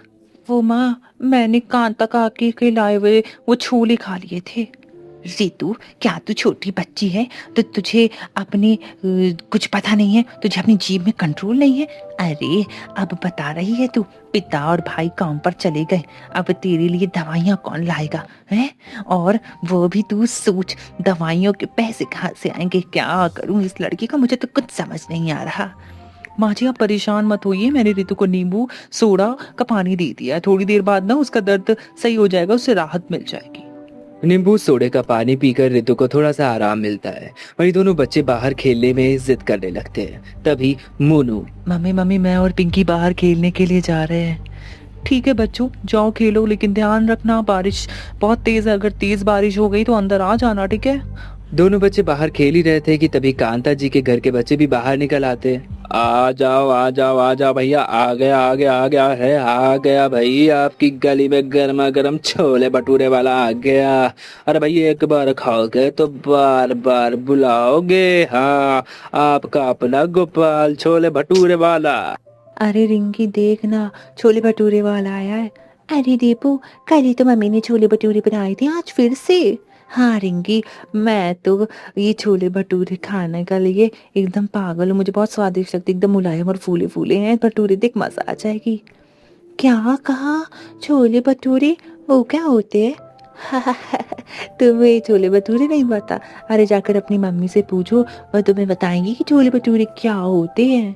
वो माँ, मैंने कांता काकी के लाए हुए वो छोले खा लिए थे। रितु, क्या तू छोटी बच्ची है तो तुझे अपने कुछ पता नहीं है, तुझे अपनी जीभ में कंट्रोल नहीं है? अरे अब बता रही है तू, पिता और भाई काम पर चले गए, अब तेरे लिए दवाइयाँ कौन लाएगा है? और वो भी तू सोच, दवाइयों के पैसे कहाँ से आएंगे? क्या करूँ इस लड़की का, मुझे तो कुछ समझ नहीं आ रहा। माँ जी आप परेशान मत होइए, मैंने रितु को नींबू सोडा का पानी दे दिया है, थोड़ी देर बाद ना उसका दर्द सही हो जाएगा, उससे राहत मिल जाएगी। नींबू सोडे का पानी पीकर रितु को थोड़ा सा आराम मिलता है। वहीं दोनों बच्चे बाहर खेलने में जिद करने लगते हैं। तभी मोनू, मम्मी मैं और पिंकी बाहर खेलने के लिए जा रहे हैं। ठीक है बच्चों, जाओ खेलो, लेकिन ध्यान रखना बारिश बहुत तेज है, अगर तेज बारिश हो गई तो अंदर आ जाना, ठीक है? दोनों बच्चे बाहर खेल ही रहे थे कि तभी कांता जी के घर के बच्चे भी बाहर निकल आते हैं। आ जाओ आ जाओ आ जाओ भैया, आ गया भाई, आपकी गली में गर्मा गर्म छोले भटूरे वाला आ गया। अरे भाई, एक बार खाओगे तो बार बार बुलाओगे। हाँ, आपका अपना गोपाल छोले भटूरे वाला। अरे रिंकी देख ना, छोले भटूरे वाला आया है। अरे दीपू, कल ही तो मम्मी ने छोले भटूरे बनाए थे, आज फिर से? हाँ रिंकी, मैं तो ये छोले भटूरे खाने के लिए एकदम पागल हूँ, मुझे बहुत स्वादिष्ट लगते, एकदम मुलायम और फूले फूले हैं भटूरे, देख मजा आ जाएगी। क्या कहा? छोले भटूरे वो क्या होते हैं? तुम्हें छोले भटूरे नहीं पता? अरे जाकर अपनी मम्मी से पूछो, वह तुम्हें बताएंगी कि छोले भटूरे क्या होते हैं।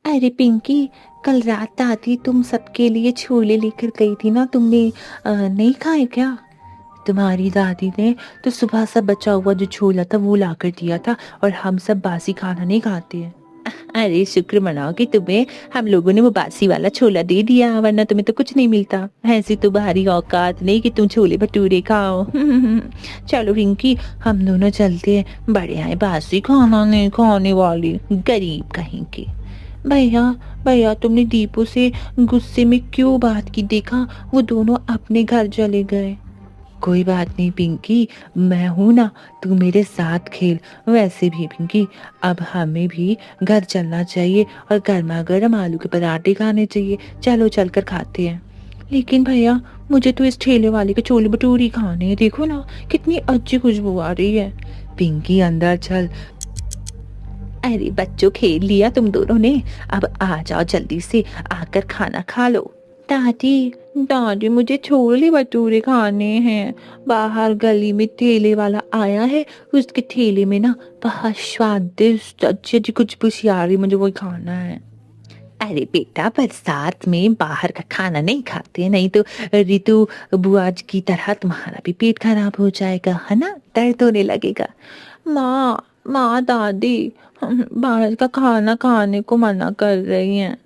अरे पिंकी, कल रात आती तुम सबके लिए छोले लेकर गई थी ना, तुमने नहीं खाए क्या? तुम्हारी दादी ने तो सुबह सब बचा हुआ जो छोला था वो लाकर दिया था, और हम सब बासी खाना नहीं खाते हैं। अरे शुक्र मनाओ कि तुम्हें हम लोगों ने वो बासी वाला छोला दे दिया, वरना तुम्हें तो कुछ नहीं मिलता। ऐसी तुम्हारी औकात नहीं कि तुम छोले भटूरे खाओ। चलो रिंकी, हम दोनों चलते हैं, बड़े आए बासी खाना नहीं खाने वाले गरीब कहीं के। भैया तुमने दीपू से गुस्से में क्यों बात की? देखा, वो दोनों अपने घर चले गए। कोई बात नहीं पिंकी, मैं हूं ना, तू मेरे साथ खेल। वैसे भी पिंकी, अब हमें भी घर चलना चाहिए और गर्मा गर्म आलू के पराठे खाने चाहिए। चलो चलकर खाते हैं। लेकिन भैया, मुझे तो इस ठेले वाले के छोले भटूरे खाने हैं, देखो ना कितनी अच्छी खुशबू आ रही है। पिंकी अंदर चल। अरे बच्चों, खेल लिया तुम दोनों ने, अब आ जाओ जल्दी से, आकर खाना खा लो। दादी दादी मुझे छोले भटूरे खाने हैं। बाहर गली में ठेले वाला आया है, उसके ठेले में ना बहुत स्वादिष्ट अच्छी अच्छी कुछ कुछ आ रही, मुझे वही खाना है। अरे बेटा बरसात में बाहर का खाना नहीं खाते, नहीं तो रितु बुआ की तरह तुम्हारा भी पेट खराब हो जाएगा, है ना, दर्द होने लगेगा। माँ माँ दादी बाहर का खाना खाने को मना कर रही हैं,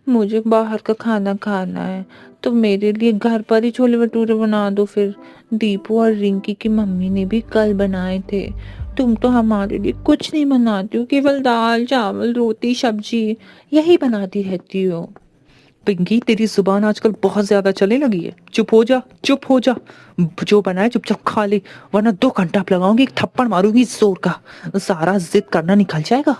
मुझे बाहर का खाना खाना है, तो मेरे लिए घर पर ही छोले भटूरे बना दो फिर। दीपू और रिंकी की मम्मी ने भी कल बनाए थे। तुम तो हमारे लिए कुछ नहीं बनाती हो, केवल दाल चावल रोटी सब्जी यही बनाती रहती हो। पिंकी तेरी जुबान आजकल बहुत ज्यादा चलने लगी है, चुप हो जा चुप हो जा। जो बनाए चुपचाप खा ले, वरना 2 घंटा आप लगाऊंगी, एक थप्पड़ मारूंगी जोर का, सारा जिद करना निकल जाएगा।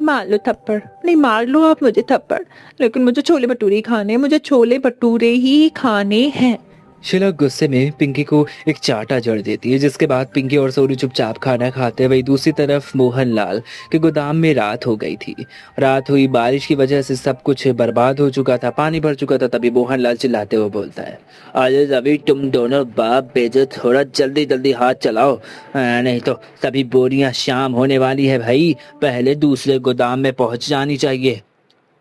मार लो थप्पड़, नहीं मार लो आप मुझे थप्पड़, लेकिन मुझे छोले भटूरे ही खाने हैं, मुझे छोले भटूरे ही खाने हैं। शीला गुस्से में पिंकी को एक चाटा जड़ देती है, जिसके बाद पिंकी और सोनू चुपचाप खाना खाते। वही दूसरी तरफ मोहनलाल के गोदाम में रात हो गई थी। रात हुई, बारिश की वजह से सब कुछ बर्बाद हो चुका था, पानी भर चुका था। तभी मोहनलाल चिल्लाते हुए बोलता है, अरे अभी तुम दोनों बाप बेटे थोड़ा जल्दी जल्दी हाथ चलाओ, नहीं तो सभी बोरियां शाम होने वाली है भाई, पहले दूसरे गोदाम में पहुंच जानी चाहिए।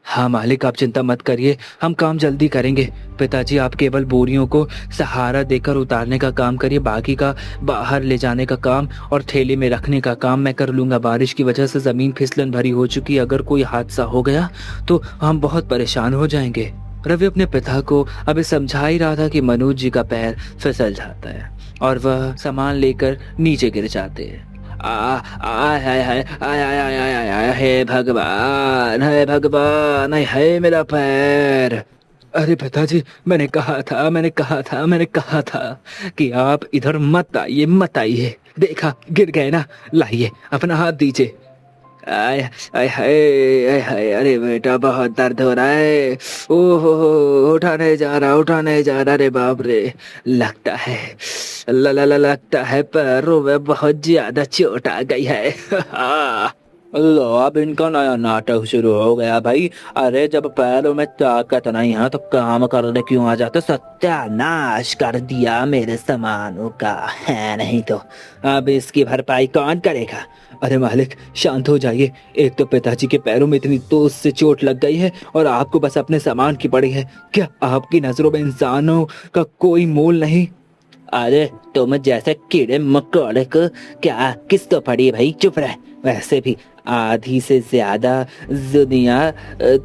हाँ मालिक, आप चिंता मत करिए, हम काम जल्दी करेंगे। पिताजी आप केवल बोरियों को सहारा देकर उतारने का काम करिए, बाकी का बाहर ले जाने का काम और थैली में रखने का काम मैं कर लूँगा। बारिश की वजह से ज़मीन फिसलन भरी हो चुकी है, अगर कोई हादसा हो गया तो हम बहुत परेशान हो जाएंगे। रवि अपने पिता को अभी समझा ही रहा था कि मनोज जी का पैर फिसल जाता है और वह सामान लेकर नीचे गिर जाते हैं। हे भगवान, हे भगवान, हे मेरा पैर। अरे पिताजी, मैंने कहा था कि आप इधर मत आइए। देखा गिर गए ना, लाइए अपना हाथ दीजिए। आय आय हाय हाय, अरे बेटा बहुत दर्द हो रहा है। ओहो, उठाने जा रहा, अरे बाप रे, लगता है पैरों में बहुत ज्यादा चोट आ गई है। लो अब इनका नया नाटक शुरू हो गया भाई। अरे जब पैरों में ताकत नहीं है तो काम करने क्यों आ जाते। सत्यानाश कर दिया मेरे सामानों का है, नहीं तो अब इसकी भरपाई कौन करेगा। अरे मालिक शांत हो जाइए, एक तो पिताजी के पैरों में इतनी तो उससे चोट लग गई है और आपको बस अपने सामान की पड़ी है। क्या आपकी नजरों में इंसानों का कोई मोल नहीं। अरे तुम जैसे कीड़े मकोड़े को क्या किस तो पड़ी है भाई, चुप रह। वैसे भी आधी से ज्यादा दुनिया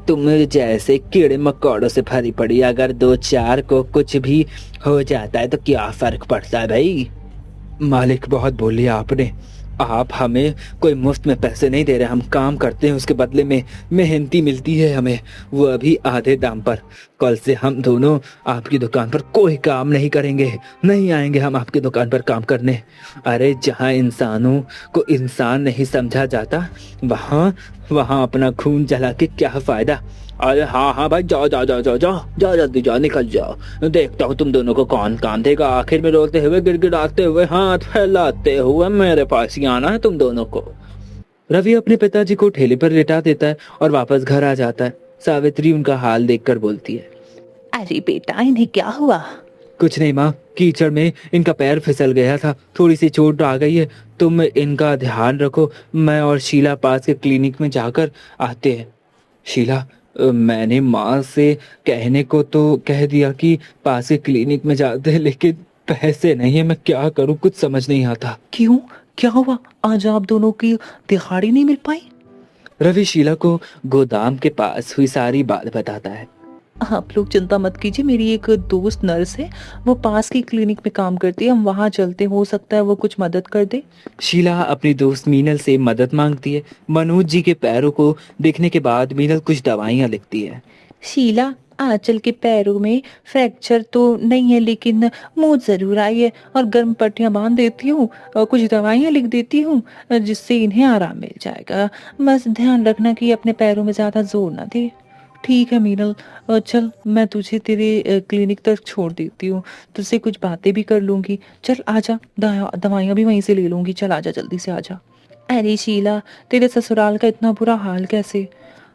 तुम जैसे कीड़े मकोड़ों से भरी पड़ी। अगर 2-4 को कुछ भी हो जाता है तो क्या फर्क पड़ता है भाई। मालिक बहुत बोल लिया आपने, आप हमें कोई मुफ्त में पैसे नहीं दे रहे, हम काम करते हैं उसके बदले में मेहनती मिलती है हमें, वो अभी आधे दाम पर। कल से हम दोनों आपकी दुकान पर कोई काम नहीं करेंगे, नहीं आएंगे हम आपकी दुकान पर काम करने। अरे जहाँ इंसानों को इंसान नहीं समझा जाता वहाँ अपना खून जला के क्या फायदा। अरे हाँ भाई, जाओ जल्दी जाओ, निकल जाओ। देखता हूँ तुम दोनों को कौन काम देगा। आखिर में रोते हुए गिड़गिड़ाते हुए हाथ फैलाते हुए मेरे पास ही आना है तुम दोनों को। रवि अपने पिताजी को ठेले पर लेटा देता है और वापस घर आ जाता है। सावित्री उनका हाल देखकर बोलती है, अरे बेटा इन्हें क्या हुआ। कुछ नहीं माँ, कीचड़ में इनका पैर फिसल गया था, थोड़ी सी चोट आ गई है, तुम इनका ध्यान रखो। मैं और शीला पास के क्लिनिक में जाकर आते हैं। शीला, मैंने माँ से कहने को तो कह दिया कि पास के क्लिनिक में जाते हैं, लेकिन पैसे नहीं है, मैं क्या करूँ कुछ समझ नहीं आता। क्यों, क्या हुआ, आज आप दोनों की दिहाड़ी नहीं मिल पाई। रवि शीला को गोदाम के पास हुई सारी बात बताता है। आप लोग चिंता मत कीजिए, मेरी एक दोस्त नर्स है, वो पास की क्लिनिक में काम करती है, हम वहाँ चलते, हो सकता है वो कुछ मदद कर दे। शीला अपनी दोस्त मीनल से मदद मांगती है। मनोज जी के पैरों को देखने के बाद मीनल कुछ दवाइयाँ लिखती है। शीला, आंचल के पैरों में फ्रैक्चर तो नहीं है, लेकिन मोच जरूर आई है और गर्म पट्टियां बांध देती हूँ और कुछ दवाइयाँ लिख देती हूँ जिससे इन्हें आराम मिल जाएगा। बस ध्यान रखना कि अपने पैरों में ज्यादा जोर ना दे। ठीक है मीनल, चल मैं तुझे तेरे क्लिनिक तक छोड़ देती हूँ, तुझसे कुछ बातें भी कर लूंगी। चल आजा, दवाइयाँ भी वहीं से ले लूंगी, चल आजा जल्दी से आजा। अरे शीला, तेरे ससुराल का इतना बुरा हाल कैसे।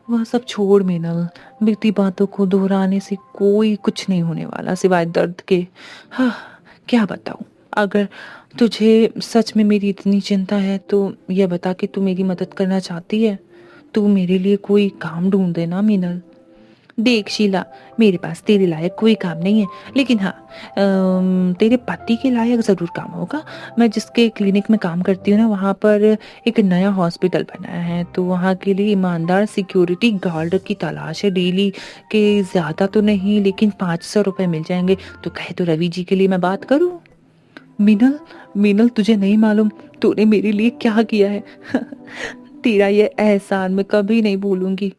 वह सब छोड़ मीनल, बीती बातों को दोहराने से कोई कुछ नहीं होने वाला सिवाय दर्द के। हाँ, क्या बताऊं। अगर तुझे सच में मेरी इतनी चिंता है तो यह बता कि तू मेरी मदद करना चाहती है। तू मेरे लिए कोई काम ढूंढ देना मीनल। देख शीला, मेरे पास तेरे लायक कोई काम नहीं है, लेकिन हाँ, तेरे पति के लायक ज़रूर काम होगा। मैं जिसके क्लिनिक में काम करती हूँ ना, वहाँ पर एक नया हॉस्पिटल बनाया है, तो वहाँ के लिए ईमानदार सिक्योरिटी गार्ड की तलाश है। डेली के ज़्यादा तो नहीं, लेकिन 500 रुपये मिल जाएंगे। तो कहे तो रवि जी के लिए मैं बात करूँ। मीनल, मीनल तुझे नहीं मालूम तूने मेरे लिए क्या किया है। तेरा ये एहसान मैं कभी नहीं भूलूंगी।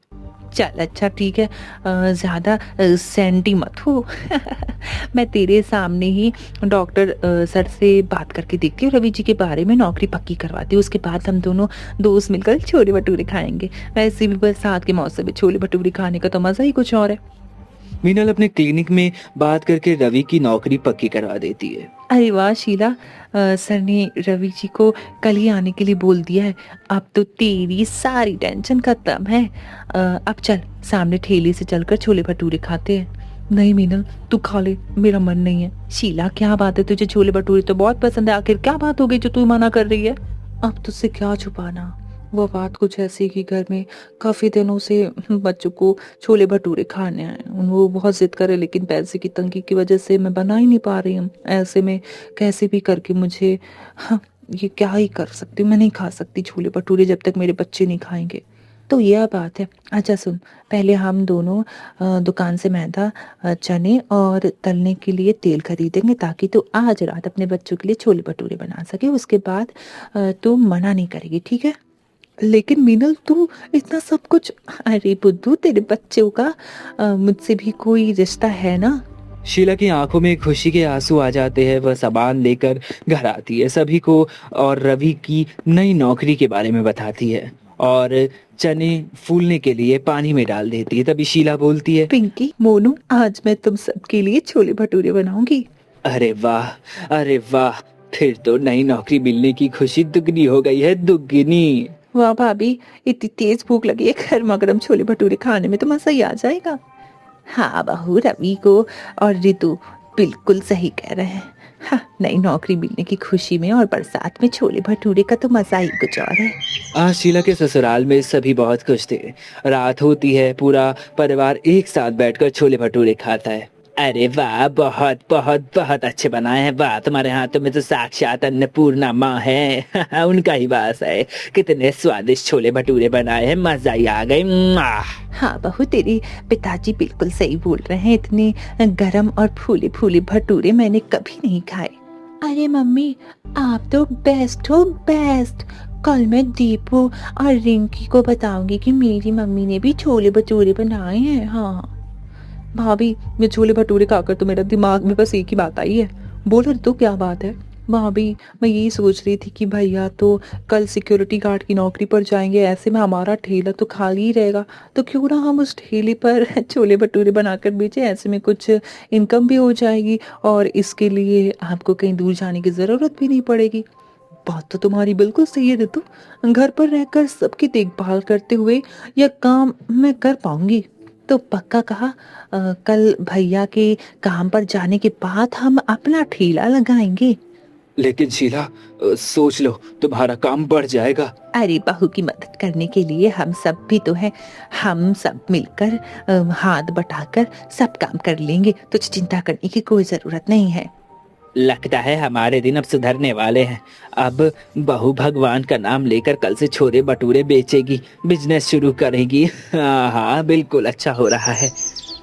चल अच्छा ठीक है, ज़्यादा सेंटी मत हो। मैं तेरे सामने ही डॉक्टर सर से बात करके देखती हूँ, रवि जी के बारे में नौकरी पक्की करवाती हूँ। उसके बाद हम दोनों दोस्त मिलकर छोले भटूरे खाएंगे। वैसे भी बरसात के मौसम में छोले भटूरे खाने का तो मज़ा ही कुछ और है। मीनल अपने क्लिनिक में बात करके रवि की नौकरी पक्की करवा देती है। अरे वाह शीला, सर ने रवि जी को कल ही आने के लिए बोल दिया है। अब तो तेरी सारी टेंशन खत्म है। अब चल सामने ठेले से चलकर छोले भटूरे खाते हैं। नहीं मीनल, तू खा ले, मेरा मन नहीं है। शीला क्या बात है, तुझे छोले भटूरे तो बहुत पसंद है, आखिर क्या बात हो गई जो तू मना कर रही है। अब तुझसे क्या छुपाना, वो बात कुछ ऐसी कि घर में काफ़ी दिनों से बच्चों को छोले भटूरे खाने हैं। वो बहुत जिद करे, लेकिन पैसे की तंगी की वजह से मैं बना ही नहीं पा रही हूँ। ऐसे में कैसे भी करके मुझे, हाँ, ये क्या ही कर सकती हूँ। मैं नहीं खा सकती छोले भटूरे जब तक मेरे बच्चे नहीं खाएंगे। तो यह बात है। अच्छा सुन, पहले हम दोनों दुकान से मैदा, चने और तलने के लिए तेल खरीदेंगे, ताकि तू आज रात अपने बच्चों के लिए छोले भटूरे बना सके। उसके बाद तू मना नहीं करेगी, ठीक है। लेकिन मीनल तू इतना सब कुछ, अरे बुद्धू, तेरे बच्चों का मुझसे भी कोई रिश्ता है ना। शीला की आंखों में खुशी के आंसू आ जाते हैं। वह सामान लेकर घर आती है, सभी को और रवि की नई नौकरी के बारे में बताती है और चने फूलने के लिए पानी में डाल देती है। तभी शीला बोलती है, पिंकी, मोनू, आज मैं तुम सबके लिए छोले भटूरे बनाऊंगी। अरे वाह, अरे वाह, फिर तो नई नौकरी मिलने की खुशी दुगनी हो गई है, दुगनी। वाह भाभी, इतनी तेज भूख लगी है, गर्मा गर्म छोले भटूरे खाने में तो मजा ही आ जाएगा। हाँ बहू, रवि को और रितु बिल्कुल सही कह रहे हैं। हाँ, नई नौकरी मिलने की खुशी में और बरसात में छोले भटूरे का तो मजा ही कुछ और है। आज शीला के ससुराल में सभी बहुत खुश थे। रात होती है, पूरा परिवार एक साथ बैठकर छोले भटूरे खाता है। अरे वाह, बहुत बहुत बहुत अच्छे बनाए हैं। वाह, तुम्हारे हाथों में तो साक्षात अन्नपूर्णा माँ है। उनका ही वास है। कितने स्वादिष्ट छोले भटूरे बनाए हैं, मजा ही आ गई। हाँ बहू, तेरे पिताजी बिल्कुल सही बोल रहे हैं। इतने गरम और फूले फूले भटूरे मैंने कभी नहीं खाए। अरे मम्मी, आप तो बेस्ट हो, बेस्ट। कल मैं दीपू और रिंकी को बताऊंगी कि मेरी मम्मी ने भी छोले भटूरे बनाए हैं। हाँ भाभी, मैं छोले भटूरे खाकर तो मेरा दिमाग में बस एक ही बात आई है। बोलो तो क्या बात है। भाभी, मैं यही सोच रही थी कि भैया तो कल सिक्योरिटी गार्ड की नौकरी पर जाएंगे, ऐसे में हमारा ठेला तो खाली ही रहेगा, तो क्यों ना हम उस ठेले पर छोले भटूरे बनाकर बेचें। ऐसे में कुछ इनकम भी हो जाएगी और इसके लिए आपको कहीं दूर जाने की ज़रूरत भी नहीं पड़ेगी। बात तो तुम्हारी बिल्कुल सही है रितु, घर पर रहकर सबकी देखभाल करते हुए यह काम मैं कर पाऊंगी। तो पक्का कहा, कल भैया के काम पर जाने के बाद हम अपना ठेला लगाएंगे। लेकिन शीला, सोच लो, तुम्हारा काम बढ़ जाएगा। अरे बहू की मदद करने के लिए हम सब भी तो हैं। हम सब मिलकर हाथ बटाकर सब काम कर लेंगे, तुझे चिंता करने की कोई जरूरत नहीं है। लगता है हमारे दिन अब सुधरने वाले हैं। अब बहू भगवान का नाम लेकर कल से छोले भटूरे बेचेगी, बिजनेस शुरू करेगी। हाँ हाँ, बिल्कुल अच्छा हो रहा है।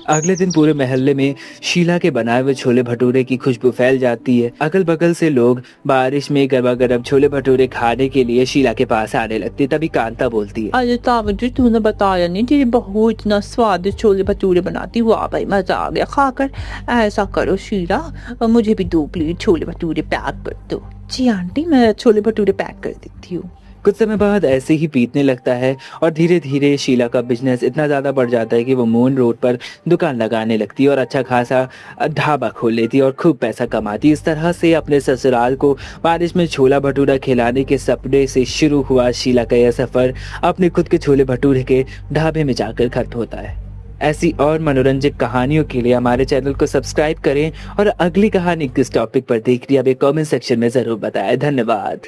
अगले दिन पूरे मोहल्ले में शीला के बनाए हुए छोले भटूरे की खुशबू फैल जाती है। अगल बगल से लोग बारिश में गरमा गरम छोले भटूरे खाने के लिए शीला के पास आने लगते। तभी कांता बोलती है, अरे ताऊ जी, तूने बताया नहीं तेरी बहू इतना स्वादिष्ट छोले भटूरे बनाती। वाह भाई, मजा आ गया खाकर। ऐसा करो शीला, मुझे भी 2 प्लेट छोले भटूरे पैक कर दो। जी आंटी, मैं छोले भटूरे पैक कर देती हूँ। कुछ समय बाद ऐसे ही बीतने लगता है और धीरे धीरे शीला का बिजनेस इतना ज़्यादा बढ़ जाता है कि वो मून रोड पर दुकान लगाने लगती है और अच्छा खासा ढाबा खोल लेती है और खूब पैसा कमाती। इस तरह से अपने ससुराल को बारिश में छोला भटूरा खिलाने के सपने से शुरू हुआ शीला का यह सफ़र अपने खुद के छोले भटूरे के ढाबे में जाकर खत्म होता है। ऐसी और मनोरंजक कहानियों के लिए हमारे चैनल को सब्सक्राइब करें और अगली कहानी किस टॉपिक पर देख रही है हमें कमेंट सेक्शन में ज़रूर बताएं। धन्यवाद।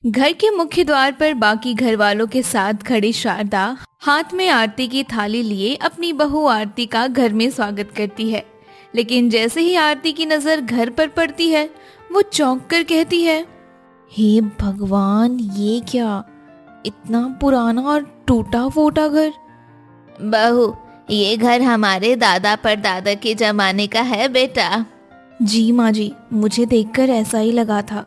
घर के मुख्य द्वार पर बाकी घर वालों के साथ खड़ी शारदा हाथ में आरती की थाली लिए अपनी बहू आरती का घर में स्वागत करती है। लेकिन जैसे ही आरती की नजर घर पर पड़ती है वो चौंक कर कहती है, हे भगवान, ये क्या, इतना पुराना और टूटा फूटा घर। बहू, ये घर हमारे दादा परदादा के जमाने का है बेटा। जी माँ जी, मुझे देखकर ऐसा ही लगा था।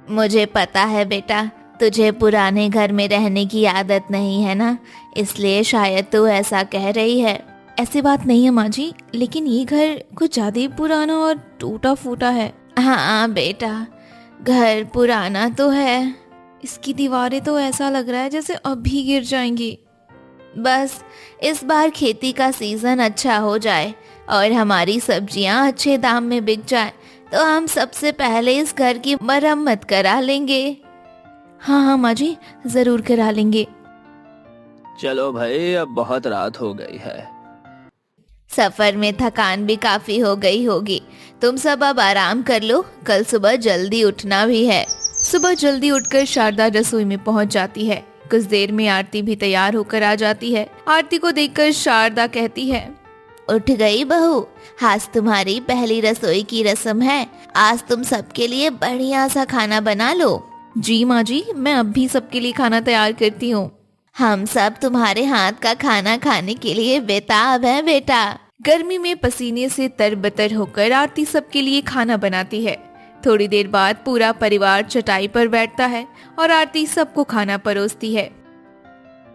मुझे पता है बेटा, तुझे पुराने घर में रहने की आदत नहीं है ना, इसलिए शायद तू ऐसा कह रही है। ऐसी बात नहीं है माँ जी, लेकिन ये घर कुछ ज्यादा ही पुराना और टूटा फूटा है। हाँ बेटा, घर पुराना तो है। इसकी दीवारें तो ऐसा लग रहा है जैसे अभी गिर जाएंगी। बस इस बार खेती का सीजन अच्छा हो जाए और हमारी सब्जियां अच्छे दाम में बिक जाए तो हम सबसे पहले इस घर की मरम्मत करा लेंगे। हाँ हाँ माँ जी, जरूर करा लेंगे। चलो भाई, अब बहुत रात हो गई है। सफर में थकान भी काफी हो गई होगी, तुम सब अब आराम कर लो, कल सुबह जल्दी उठना भी है। सुबह जल्दी उठकर शारदा रसोई में पहुंच जाती है। कुछ देर में आरती भी तैयार होकर आ जाती है। आरती को देखकर शारदा कहती है, उठ गई बहू, आज तुम्हारी पहली रसोई की रस्म है। आज तुम सबके लिए बढ़िया सा खाना बना लो। जी माँ जी, मैं अब भी सबके लिए खाना तैयार करती हूँ। हम सब तुम्हारे हाथ का खाना खाने के लिए बेताब हैं बेटा। गर्मी में पसीने से तरबतर होकर आरती सबके लिए खाना बनाती है। थोड़ी देर बाद पूरा परिवार चटाई पर बैठता है और आरती सबको खाना परोसती है।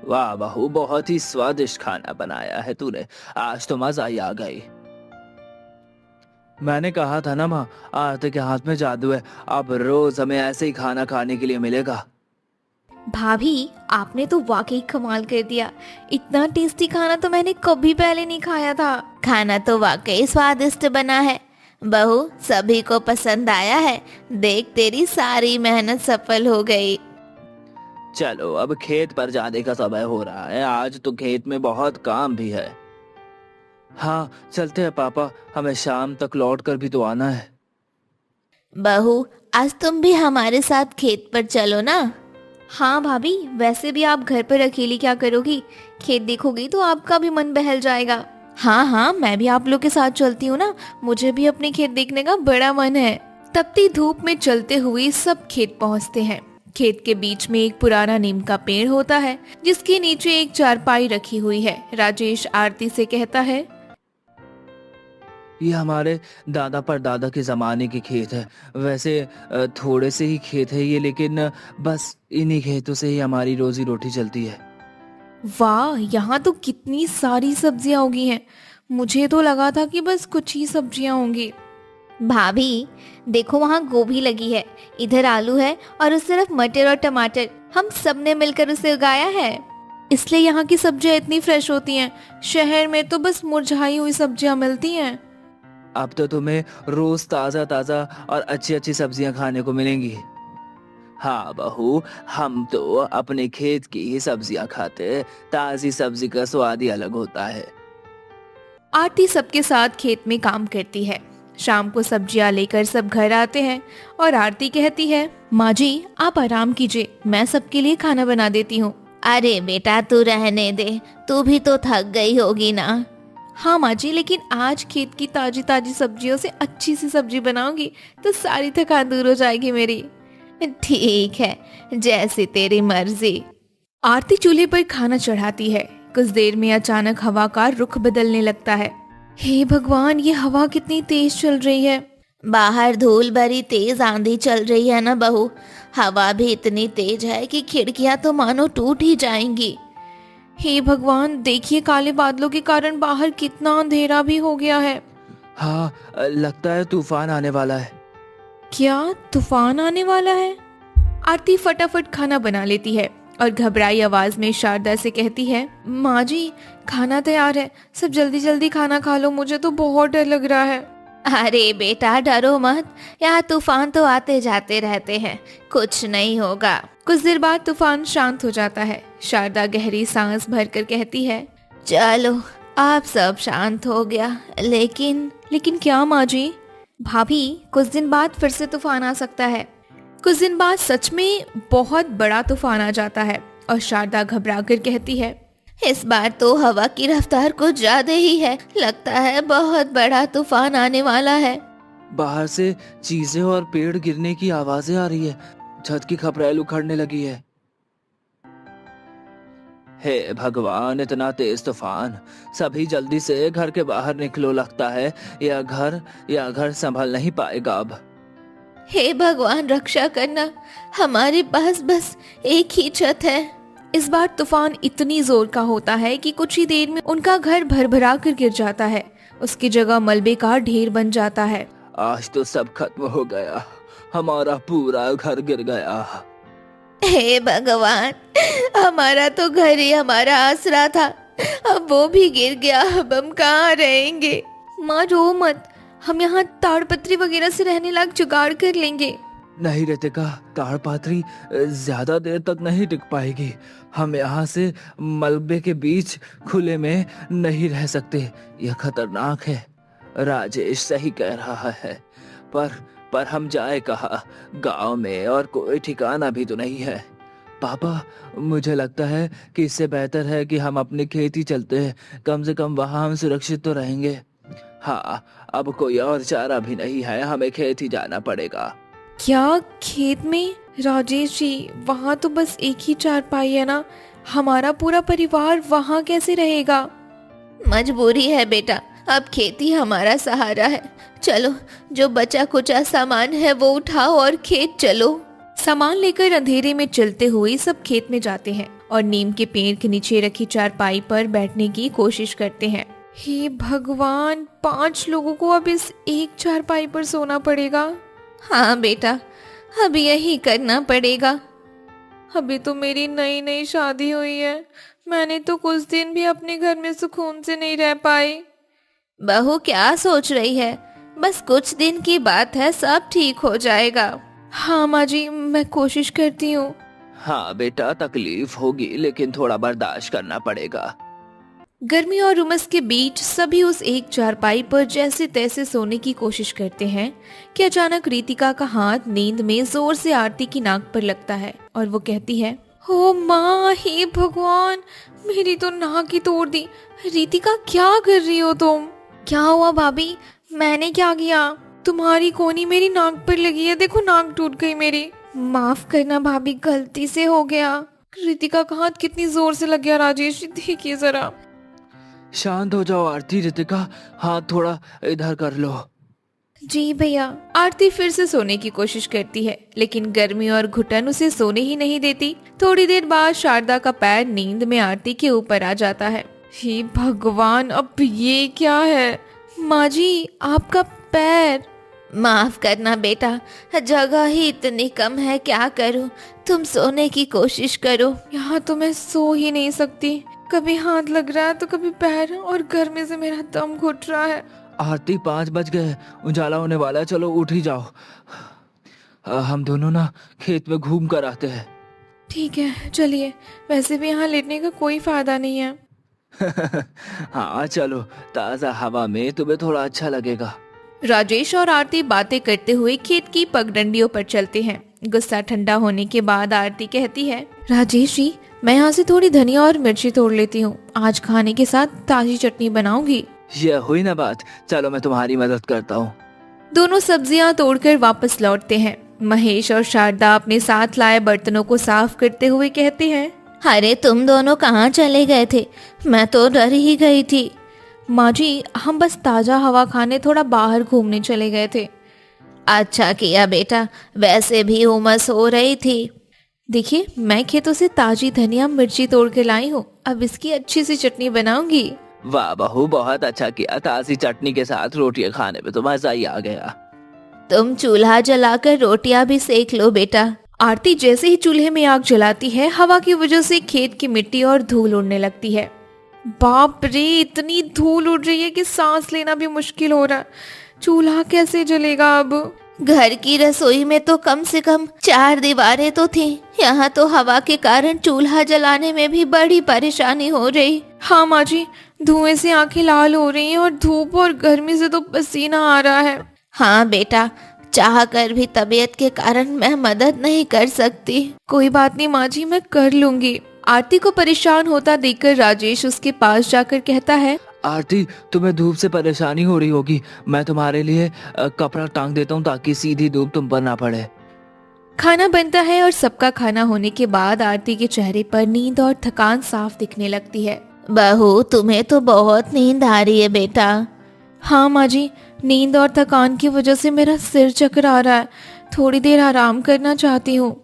वाह बहू, बहुत ही स्वादिष्ट खाना बनाया है तूने, आज तो मजा ही आ गई। मैंने कहा था ना माँ, आरती के हाथ में जादू है, अब रोज हमें ऐसे ही खाना खाने के लिए मिलेगा। भाभी, आपने तो वाकई कमाल कर दिया। इतना टेस्टी खाना तो मैंने कभी पहले नहीं खाया था। खाना तो वाकई स्वादिष्ट बना है बहू, सभी को पसंद आया है। देख, तेरी सारी मेहनत सफल हो गई। चलो अब खेत पर जाने का समय हो रहा है, आज तो खेत में बहुत काम भी है। हाँ चलते हैं पापा, हमें शाम तक लौट कर भी तो आना है। बहू, आज तुम भी हमारे साथ खेत पर चलो ना। हाँ भाभी, वैसे भी आप घर पर अकेली क्या करोगी, खेत देखोगी तो आपका भी मन बहल जाएगा। हाँ हाँ, मैं भी आप लोग के साथ चलती हूँ ना, मुझे भी अपने खेत देखने का बड़ा मन है। तपती धूप में चलते हुए सब खेत पहुँचते हैं। खेत के बीच में एक पुराना नीम का पेड़ होता है जिसके नीचे एक चारपाई रखी हुई है। राजेश आरती से कहता है, ये हमारे दादा परदादा के ज़माने के खेत है। वैसे थोड़े से ही खेत है ये, लेकिन बस इन्हीं खेतों से ही हमारी रोजी रोटी चलती है। वाह, यहाँ तो कितनी सारी सब्जियां उगी हैं। मुझे तो लगा था कि बस कुछ ही सब्जियां होंगी। भाभी देखो, वहाँ गोभी लगी है, इधर आलू है और उस तरफ मटर और टमाटर। हम सब ने मिलकर उसे उगाया है, इसलिए यहाँ की सब्जियां इतनी फ्रेश होती हैं। शहर में तो बस मुरझाई हुई सब्जियां मिलती हैं। अब तो तुम्हें रोज ताज़ा ताज़ा और अच्छी अच्छी सब्जियां खाने को मिलेंगी। हाँ बहू, हम तो अपने खेत की ही सब्जियां खाते, ताजी सब्जी का स्वाद ही अलग होता है। आरती सबके साथ खेत में काम करती है। शाम को सब्जियां लेकर सब घर आते हैं और आरती कहती है, माँ जी आप आराम कीजिए, मैं सबके लिए खाना बना देती हूँ। अरे बेटा, तू रहने दे, तू भी तो थक गई होगी ना। हाँ माँ जी, लेकिन आज खेत की ताजी ताजी सब्जियों से अच्छी सी सब्जी बनाऊंगी तो सारी थकान दूर हो जाएगी मेरी। ठीक है, जैसी तेरी मर्जी। आरती चूल्हे पर खाना चढ़ाती है। कुछ देर में अचानक हवा का रुख बदलने लगता है। हे भगवान, ये हवा कितनी तेज चल रही है। बाहर धूल भरी तेज आंधी चल रही है ना बहू, हवा भी इतनी तेज है कि खिड़कियां तो मानो टूट ही जाएंगी। हे भगवान, देखिए काले बादलों के कारण बाहर कितना अंधेरा भी हो गया है। हाँ लगता है तूफान आने वाला है। क्या तूफान आने वाला है? आरती फटाफट खाना बना लेती है और घबराई आवाज में शारदा से कहती है, माँ जी, खाना तैयार है, सब जल्दी जल्दी खाना खा लो, मुझे तो बहुत डर लग रहा है। अरे बेटा डरो मत, यहाँ तूफान तो आते जाते रहते हैं, कुछ नहीं होगा। कुछ देर बाद तूफान शांत हो जाता है। शारदा गहरी सांस भरकर कहती है, चलो आप सब शांत हो गया, लेकिन क्या माँ जी? भाभी, कुछ दिन बाद फिर से तूफान आ सकता है। कुछ दिन बाद सच में बहुत बड़ा तूफान आ जाता है और शारदा घबरा कर कहती है, इस बार तो हवा की रफ्तार कुछ ज्यादा ही है, लगता है बहुत बड़ा तूफान आने वाला है। बाहर से चीजें और पेड़ गिरने की आवाजें आ रही है, छत की खपरेल उखड़ने लगी है। हे भगवान, इतना तेज तूफान! सभी जल्दी से घर के बाहर निकलो, लगता है यह घर संभल नहीं पाएगा अब। हे भगवान रक्षा करना, हमारे पास बस एक ही छत है। इस बार तूफान इतनी जोर का होता है कि कुछ ही देर में उनका घर भरभरा कर गिर जाता है। उसकी जगह मलबे का ढेर बन जाता है। आज तो सब खत्म हो गया, हमारा पूरा घर गिर गया। हे भगवान, हमारा तो घर ही हमारा आसरा था, अब वो भी गिर गया, अब हम कहाँ रहेंगे। माँ रो मत, हम यहाँ ताड़पत्री वगैरह से रहने लायक जुगाड़ कर लेंगे। नहीं रितिका, ताड़पत्री ज्यादा देर तक नहीं टिक पाएगी। हम यहाँ से मलबे के बीच खुले में नहीं रह सकते, यह खतरनाक है। राजेश सही कह रहा है, पर हम जाए कहाँ? गांव में और कोई ठिकाना भी तो नहीं है। पापा, मुझे लगता है कि इससे बेहतर है कि हम अपनी खेती चलते हैं, कम से कम वहाँ हम सुरक्षित तो रहेंगे। हाँ, अब कोई और चारा भी नहीं है, हमें खेत ही जाना पड़ेगा। क्या खेत में? राजेश जी, वहाँ तो बस एक ही चारपाई है ना, हमारा पूरा परिवार वहाँ कैसे रहेगा? मजबूरी है बेटा, अब खेती हमारा सहारा है। चलो, जो बचा कुचा सामान है वो उठाओ और खेत चलो। सामान लेकर अंधेरे में चलते हुए सब खेत में जाते हैं और नीम के पेड़ के नीचे रखी चारपाई पर बैठने की कोशिश करते हैं। हे भगवान, 5 लोगों को अब इस एक चारपाई पर सोना पड़ेगा। हाँ बेटा, अब यही करना पड़ेगा। अभी तो मेरी नई नई शादी हुई है, मैंने तो कुछ दिन भी अपने घर में सुकून से नहीं रह पाई। बहू क्या सोच रही है, बस कुछ दिन की बात है, सब ठीक हो जाएगा। हाँ माँ जी, मैं कोशिश करती हूँ। हाँ बेटा, तकलीफ होगी लेकिन थोड़ा बर्दाश्त करना पड़ेगा। गर्मी और उमस के बीच सभी उस एक चारपाई पर जैसे तैसे सोने की कोशिश करते हैं कि अचानक रितिका का हाथ नींद में जोर से आरती की नाक पर लगता है और वो कहती है, ओ माँ, हे भगवान, मेरी तो नाक ही तोड़ दी। रितिका, क्या कर रही हो तुम? क्या हुआ भाभी? मैंने क्या किया? तुम्हारी कोनी मेरी नाक पर लगी है, देखो नाक टूट गई मेरी। माफ करना भाभी, गलती से हो गया। रितिका का हाथ कितनी जोर से लग गया राजेश जी, देखिए जरा। शांत हो जाओ आरती। रितिका, हाथ थोड़ा इधर कर लो। जी भैया। आरती फिर से सोने की कोशिश करती है लेकिन गर्मी और घुटन उसे सोने ही नहीं देती। थोड़ी देर बाद शारदा का पैर नींद में आरती के ऊपर आ जाता है। हे भगवान, अब ये क्या है? माँ जी, आपका पैर। माफ करना बेटा, जगह ही इतनी कम है, क्या करूं, तुम सोने की कोशिश करो। यहाँ तो मैं सो ही नहीं सकती, कभी हाथ लग रहा है तो कभी पैर, और गर्मी से मेरा दम घुट रहा है। आरती, 5 बज गए, उजाला होने वाला है, चलो उठ ही जाओ। हम दोनों ना खेत में घूम कर आते हैं। ठीक है, चलिए, वैसे भी यहाँ लेटने का कोई फायदा नहीं है। हाँ चलो, ताजा हवा में तुम्हें थोड़ा अच्छा लगेगा। राजेश और आरती बातें करते हुए खेत की पगडंडियों पर चलते हैं। गुस्सा ठंडा होने के बाद आरती कहती है, राजेश जी, मैं यहाँ से थोड़ी धनिया और मिर्ची तोड़ लेती हूँ, आज खाने के साथ ताजी चटनी बनाऊंगी। ये हुई ना बात, चलो मैं तुम्हारी मदद करता हूँ। दोनों सब्जियां तोड़कर वापस लौटते हैं। महेश और शारदा अपने साथ लाए बर्तनों को साफ करते हुए कहते हैं, अरे तुम दोनों कहाँ चले गए थे, मैं तो डर ही गई थी। माँ जी, हम बस ताजा हवा खाने थोड़ा बाहर घूमने चले गए थे। अच्छा किया बेटा, वैसे भी उमस हो रही थी। देखिए, मैं खेतों से ताजी धनिया मिर्ची तोड़ के लाई हूँ, अब इसकी अच्छी सी चटनी बनाऊंगी। वाह बहू, बहुत अच्छा किया, ताजी चटनी के साथ रोटियां खाने में तो मजा ही आ गया। तुम चूल्हा जलाकर रोटियां भी सेक लो बेटा। आरती जैसे ही चूल्हे में आग जलाती है, हवा की वजह से खेत की मिट्टी और धूल उड़ने लगती है। बाप रे, इतनी धूल उड़ रही है कि सांस लेना भी मुश्किल हो रहा है। चूल्हा कैसे जलेगा अब? घर की रसोई में तो कम से कम 4 दीवारें तो थी, यहाँ तो हवा के कारण चूल्हा जलाने में भी बड़ी परेशानी हो रही। हाँ माँ जी, धुएं से आंखें लाल हो रही हैं और धूप और गर्मी से तो पसीना आ रहा है। हाँ बेटा, चाह कर भी तबीयत के कारण मैं मदद नहीं कर सकती। कोई बात नहीं माँ जी, मैं कर लूंगी। आरती को परेशान होता देखकर राजेश उसके पास जाकर कहता है, आरती, तुम्हें धूप से परेशानी हो रही होगी, मैं तुम्हारे लिए कपड़ा टांग देता हूँ ताकि सीधी धूप तुम पर ना पड़े। खाना बनता है और सबका खाना होने के बाद आरती के चेहरे पर नींद और थकान साफ दिखने लगती है। बहू, तुम्हें तो बहुत नींद आ रही है बेटा। हाँ माँ जी, नींद और थकान की वजह से मेरा सिर चकरा रहा है, थोड़ी देर आराम करना चाहती हूँ।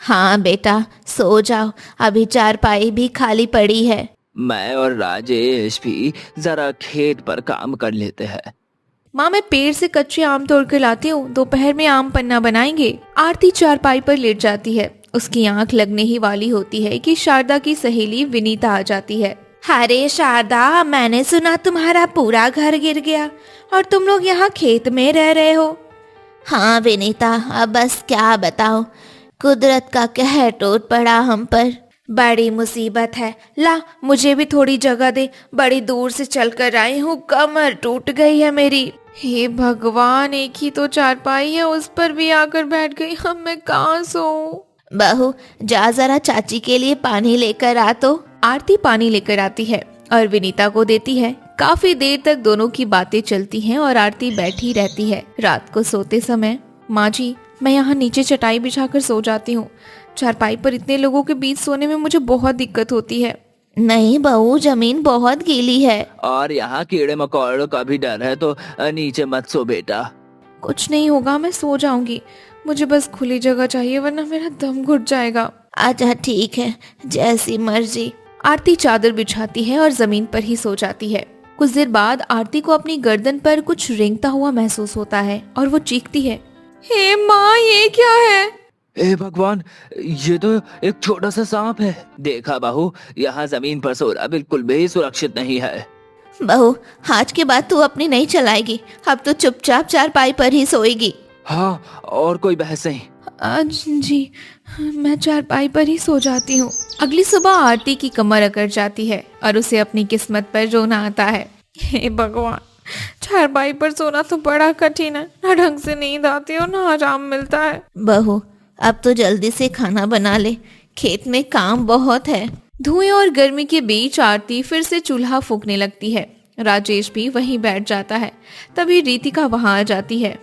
हाँ बेटा, सो जाओ, अभी चारपाई भी खाली पड़ी है। मैं और राजेश भी जरा खेत पर काम कर लेते हैं। माँ, मैं पेड़ से कच्चे आम तोड़ कर लाती हूँ, दोपहर में आम पन्ना बनाएंगे। आरती चारपाई पर लेट जाती है। उसकी आंख लगने ही वाली होती है कि शारदा की सहेली विनीता आ जाती है। अरे शारदा, मैंने सुना तुम्हारा पूरा घर गिर गया और तुम लोग यहाँ खेत में रह रहे हो। हाँ विनीता, अब बस क्या बताओ, कुदरत का कहर टूट पड़ा हम पर। बड़ी मुसीबत है। ला, मुझे भी थोड़ी जगह दे, बड़ी दूर से चलकर आई हूँ, कमर टूट गई है मेरी। हे भगवान, एक ही तो चारपाई है, उस पर भी आकर बैठ गई। अब मैं कहाँ सोऊं? बहू, जा जरा चाची के लिए पानी लेकर आ तो। आरती पानी लेकर आती है और विनीता को देती है। काफी देर तक दोनों की बातें चलती हैं और आरती बैठी रहती है। रात को सोते समय, माँ जी, मैं यहाँ नीचे चटाई बिछाकर सो जाती हूँ। चारपाई पर इतने लोगों के बीच सोने में मुझे बहुत दिक्कत होती है। नहीं बहू, जमीन बहुत गीली है और यहाँ कीड़े मकोड़ों का भी डर है, तो नीचे मत सो बेटा। कुछ नहीं होगा, मैं सो जाऊंगी। मुझे बस खुली जगह चाहिए, वरना मेरा दम घुट जाएगा। अच्छा ठीक है, जैसी मर्जी। आरती चादर बिछाती है और जमीन पर ही सो जाती है। कुछ देर बाद आरती को अपनी गर्दन पर कुछ रेंगता हुआ महसूस होता है और वो चीखती है, हे माँ, ये क्या है? हे भगवान, ये तो एक छोटा सा सांप है। देखा बहू, यहाँ जमीन पर सोना बिल्कुल भी सुरक्षित नहीं है। बहू, आज के बाद तू अपनी नहीं चलाएगी, अब तो चुपचाप चारपाई पर ही सोएगी। हाँ, और कोई बहस नहीं। आज जी, मैं चारपाई पर ही सो जाती हूँ। अगली सुबह आरती की कमर अकड़ जाती है और उसे अपनी किस्मत पर रोना आता है। हे भगवान, चारपाई पर सोना तो बड़ा कठिन है, ना ढंग से नींद आती है और ना आराम मिलता है। बहू, अब तो जल्दी से खाना बना ले, खेत में काम बहुत है। धुएं और गर्मी के बीच आरती फिर से चूल्हा फूंकने लगती है। राजेश भी वहीं बैठ जाता है। तभी रीतिका वहां आ जाती है।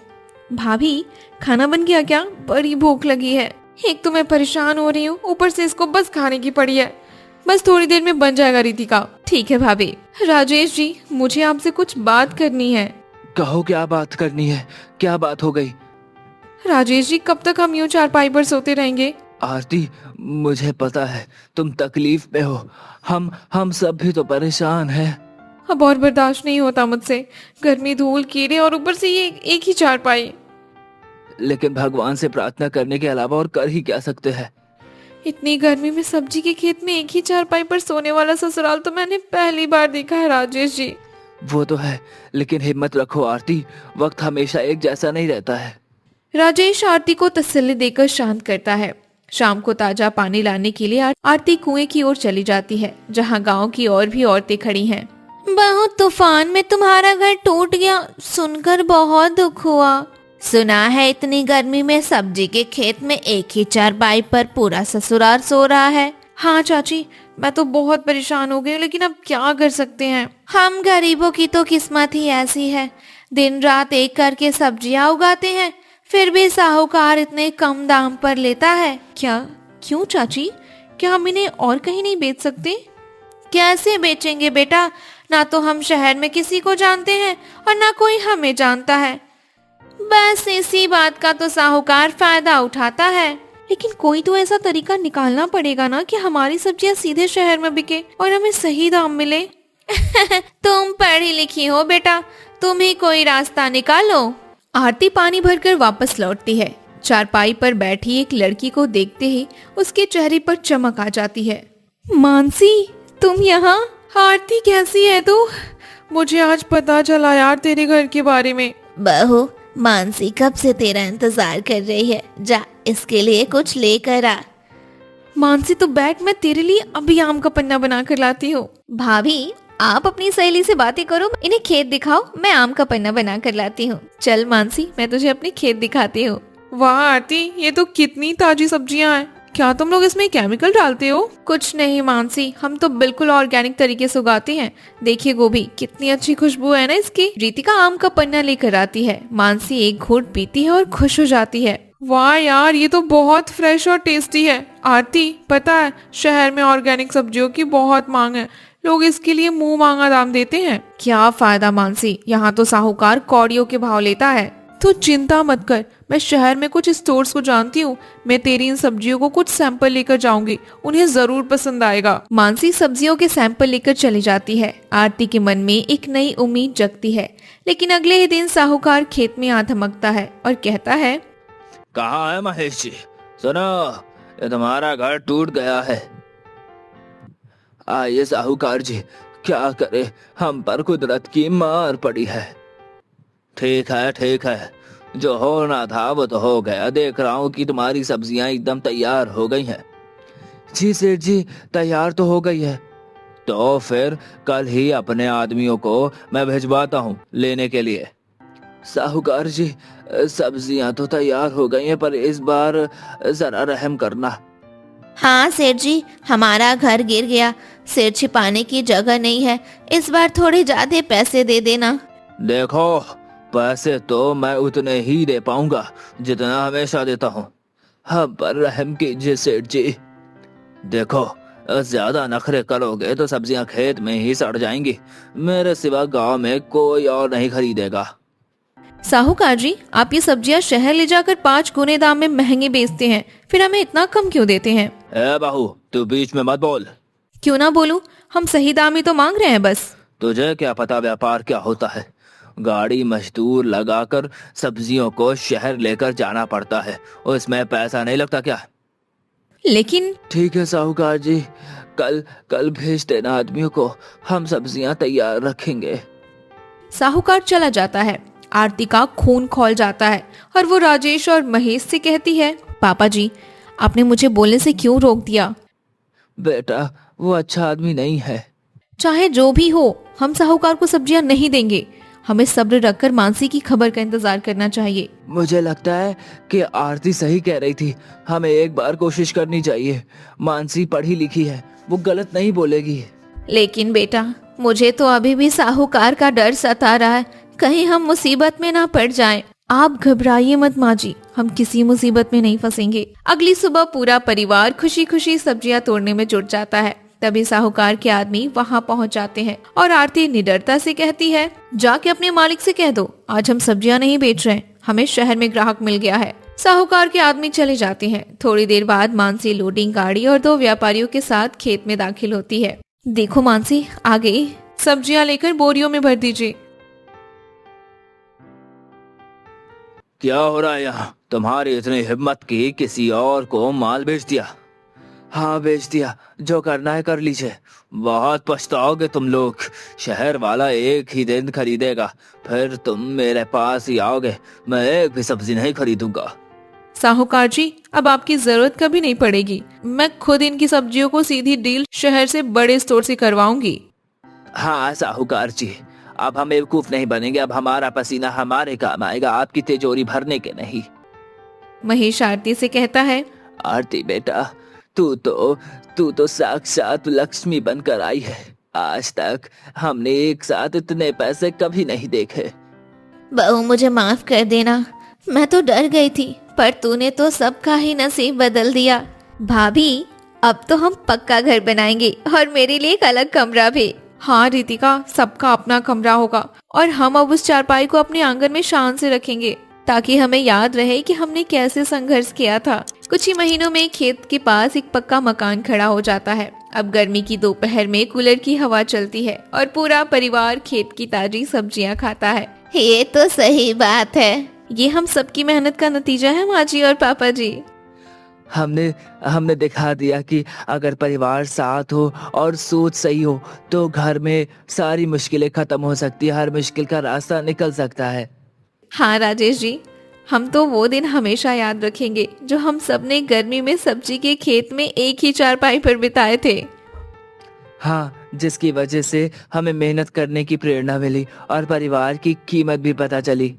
भाभी, खाना बन गया क्या? बड़ी भूख लगी है। एक तो मैं परेशान हो रही हूँ, ऊपर से इसको बस खाने की पड़ी है। बस थोड़ी देर में बन जाएगा रीतिका। ठीक है भाभी। राजेश जी, मुझे आपसे कुछ बात करनी है। कहो, क्या बात करनी है? क्या बात हो गई? राजेश जी, कब तक हम यूं चारपाई पर सोते रहेंगे? आरती, मुझे पता है तुम तकलीफ में हो, हम सब भी तो परेशान हैं। अब और बर्दाश्त नहीं होता मुझसे। गर्मी, धूल, कीड़े और ऊपर से ये एक ही चारपाई। लेकिन भगवान से प्रार्थना करने के अलावा और कर ही क्या सकते हैं? इतनी गर्मी में सब्जी के खेत में एक ही चारपाई पर सोने वाला ससुराल तो मैंने पहली बार देखा है राजेश जी। वो तो है, लेकिन हिम्मत रखो आरती, वक्त हमेशा एक जैसा नहीं रहता है। राजेश आरती को तसल्ली देकर शांत करता है। शाम को ताजा पानी लाने के लिए आरती कुएं की ओर चली जाती है, जहां गांव की और भी औरतें खड़ी हैं। बहुत तूफान में तुम्हारा घर टूट गया, सुनकर बहुत दुख हुआ। सुना है इतनी गर्मी में सब्जी के खेत में एक ही चारपाई पर पूरा ससुराल सो रहा है। हाँ चाची, मैं तो बहुत परेशान हो गई हूँ, लेकिन अब क्या कर सकते हैं। हम गरीबों की तो किस्मत ही ऐसी है, दिन रात एक करके सब्जियां उगाते हैं, फिर भी साहूकार इतने कम दाम पर लेता है। क्या? क्यों चाची? क्या हम इन्हें और कहीं नहीं बेच सकते? कैसे बेचेंगे बेटा, ना तो हम शहर में किसी को जानते हैं और ना कोई हमें जानता है। बस इसी बात का तो साहूकार फायदा उठाता है। लेकिन कोई तो ऐसा तरीका निकालना पड़ेगा ना कि हमारी सब्जियां सीधे शहर में बिके और हमें सही दाम मिले। तुम पढ़ी लिखी हो बेटा, तुम ही कोई रास्ता निकालो। आरती पानी भरकर वापस लौटती है। चारपाई पर बैठी एक लड़की को देखते ही उसके चेहरे पर चमक आ जाती है। मानसी, तुम यहाँ? आरती कैसी है तू? मुझे आज पता चला यार तेरे घर के बारे में। बहू, मानसी कब से तेरा इंतजार कर रही है। जा, इसके लिए कुछ लेकर आ। मानसी तो बैठ, मैं तेरे लिए अभी आम का पन्ना बना कर लाती हूँ। भाभी, आप अपनी सहेली से बातें करो, इन्हें खेत दिखाओ, मैं आम का पन्ना बना कर लाती हूँ। चल मानसी, मैं तुझे अपने खेत दिखाती हूँ। वाह आरती, ये तो कितनी ताजी सब्जियां हैं। क्या तुम लोग इसमें केमिकल डालते हो? कुछ नहीं मानसी, हम तो बिल्कुल ऑर्गेनिक तरीके से उगाते हैं। देखिए गोभी, कितनी अच्छी खुशबू है ना इसकी। रीतिका आम का पन्ना लेकर आती है। मानसी एक घूंट पीती है और खुश हो जाती है। वाह यार, ये तो बहुत फ्रेश और टेस्टी है। आरती, पता है शहर में ऑर्गेनिक सब्जियों की बहुत मांग है, लोग इसके लिए मुंह मांगा दाम देते हैं। क्या फायदा मानसी, यहाँ तो साहूकार कौड़ियों के भाव लेता है। तो चिंता मत कर, मैं शहर में कुछ स्टोर्स को जानती हूँ। मैं तेरी इन सब्जियों को कुछ सैंपल लेकर जाऊंगी, उन्हें जरूर पसंद आएगा। मानसी सब्जियों के सैंपल लेकर चली जाती है। आरती के मन में एक नई उम्मीद जगती है। लेकिन अगले ही दिन साहूकार खेत में आ धमकता है और कहता है, कहाँ है महेश जी? सुनो, ये तुम्हारा घर टूट गया है। आइए साहूकार जी, क्या करे, हम पर कुदरत की मार पड़ी है। ठीक है, जो होना था वो तो हो गया। देख रहा हूँ कि तुम्हारी सब्जियां एकदम तैयार हो गई हैं। जी सेठ जी, तैयार तो हो गई है। तो फिर कल ही अपने आदमियों को मैं भिजवाता हूँ लेने के लिए। साहूकार जी, सब्जियां तो तैयार हो गई हैं, पर इस बार जरा रहम करना। हाँ सेठ जी, हमारा घर गिर गया, सिर छिपाने की जगह नहीं है। इस बार थोड़े ज्यादा पैसे दे देना। देखो, पैसे तो मैं उतने ही दे पाऊंगा जितना हमेशा देता हूँ। हम पर रहम कीजिए सेठ जी। देखो, ज्यादा नखरे करोगे तो सब्जियां खेत में ही सड़ जाएंगी। मेरे सिवा गांव में कोई और नहीं खरीदेगा। साहूकार जी, आप ये सब्जियां शहर ले जाकर 5 गुने दाम में महंगे बेचते हैं, फिर हमें इतना कम क्यों देते हैं? ए बहू, तू बीच में मत बोल। क्यों ना बोलूं, हम सही दाम ही तो मांग रहे हैं बस। तुझे क्या पता व्यापार क्या होता है। गाड़ी मजदूर लगाकर सब्जियों को शहर लेकर जाना पड़ता है, उसमें पैसा नहीं लगता क्या? लेकिन ठीक है साहूकार जी, कल भेज देना आदमियों को, हम सब्जियां तैयार रखेंगे। साहूकार चला जाता है। आरती का खून खौल जाता है और वो राजेश और महेश से कहती है, पापा जी, आपने मुझे बोलने से क्यों रोक दिया? बेटा, वो अच्छा आदमी नहीं है। चाहे जो भी हो, हम साहूकार को सब्जियां नहीं देंगे। हमें सब्र रखकर मानसी की खबर का इंतजार करना चाहिए। मुझे लगता है कि आरती सही कह रही थी, हमें एक बार कोशिश करनी चाहिए। मानसी पढ़ी लिखी है, वो गलत नहीं बोलेगी। लेकिन बेटा, मुझे तो अभी भी साहूकार का डर सता रहा है, कहीं हम मुसीबत में ना पड़ जाएं। आप घबराइए मत माँ जी, हम किसी मुसीबत में नहीं फंसेंगे। अगली सुबह पूरा परिवार खुशी खुशी सब्जियां तोड़ने में जुट जाता है। तभी साहूकार के आदमी वहां पहुंच जाते हैं और आरती निडरता से कहती है, जाके अपने मालिक से कह दो, आज हम सब्जियां नहीं बेच रहे, हमें शहर में ग्राहक मिल गया है। साहूकार के आदमी चले जाते हैं। थोड़ी देर बाद मानसी लोडिंग गाड़ी और 2 व्यापारियों के साथ खेत में दाखिल होती है। देखो मानसी, आ गई। सब्जियां लेकर बोरियों में भर दीजिए। क्या हो रहा है यहाँ? तुम्हारी इतनी हिम्मत की किसी और को माल बेच दिया? हाँ, बेच दिया, जो करना है कर लीजिए। बहुत पछताओगे तुम लोग। शहर वाला एक ही दिन खरीदेगा, फिर तुम मेरे पास ही आओगे। मैं एक भी सब्जी नहीं खरीदूंगा। साहूकार जी, अब आपकी जरूरत कभी नहीं पड़ेगी। मैं खुद इनकी सब्जियों को सीधी डील शहर से बड़े स्टोर से करवाऊंगी। हाँ साहूकार जी, अब हम बेवकूफ नहीं बनेंगे। अब हमारा पसीना हमारे काम आएगा, आपकी तिजोरी भरने के नहीं। महेश आरती से कहता है, आरती बेटा, तू तो साक्षात लक्ष्मी बनकर आई है। आज तक हमने एक साथ इतने पैसे कभी नहीं देखे। बहू, मुझे माफ कर देना, मैं तो डर गई थी, पर तूने तो सबका ही नसीब बदल दिया। भाभी, अब तो हम पक्का घर बनाएंगे और मेरे लिए एक अलग कमरा भी। हाँ रितिका, सबका अपना कमरा होगा और हम अब उस चारपाई को अपने आंगन में शान से रखेंगे, ताकि हमें याद रहे कि हमने कैसे संघर्ष किया था। कुछ ही महीनों में खेत के पास एक पक्का मकान खड़ा हो जाता है। अब गर्मी की दोपहर में कूलर की हवा चलती है और पूरा परिवार खेत की ताजी सब्जियां खाता है। ये तो सही बात है, ये हम सबकी मेहनत का नतीजा है माँ जी और पापा जी। हमने हमने दिखा दिया कि अगर परिवार साथ हो और सोच सही हो तो घर में सारी मुश्किलें खत्म हो सकती है, हर मुश्किल का रास्ता निकल सकता है। हाँ राजेश जी, हम तो वो दिन हमेशा याद रखेंगे जो हम सबने गर्मी में सब्जी के खेत में एक ही चारपाई पर बिताए थे। हाँ, जिसकी वजह से हमें मेहनत करने की प्रेरणा मिली और परिवार की कीमत भी पता चली।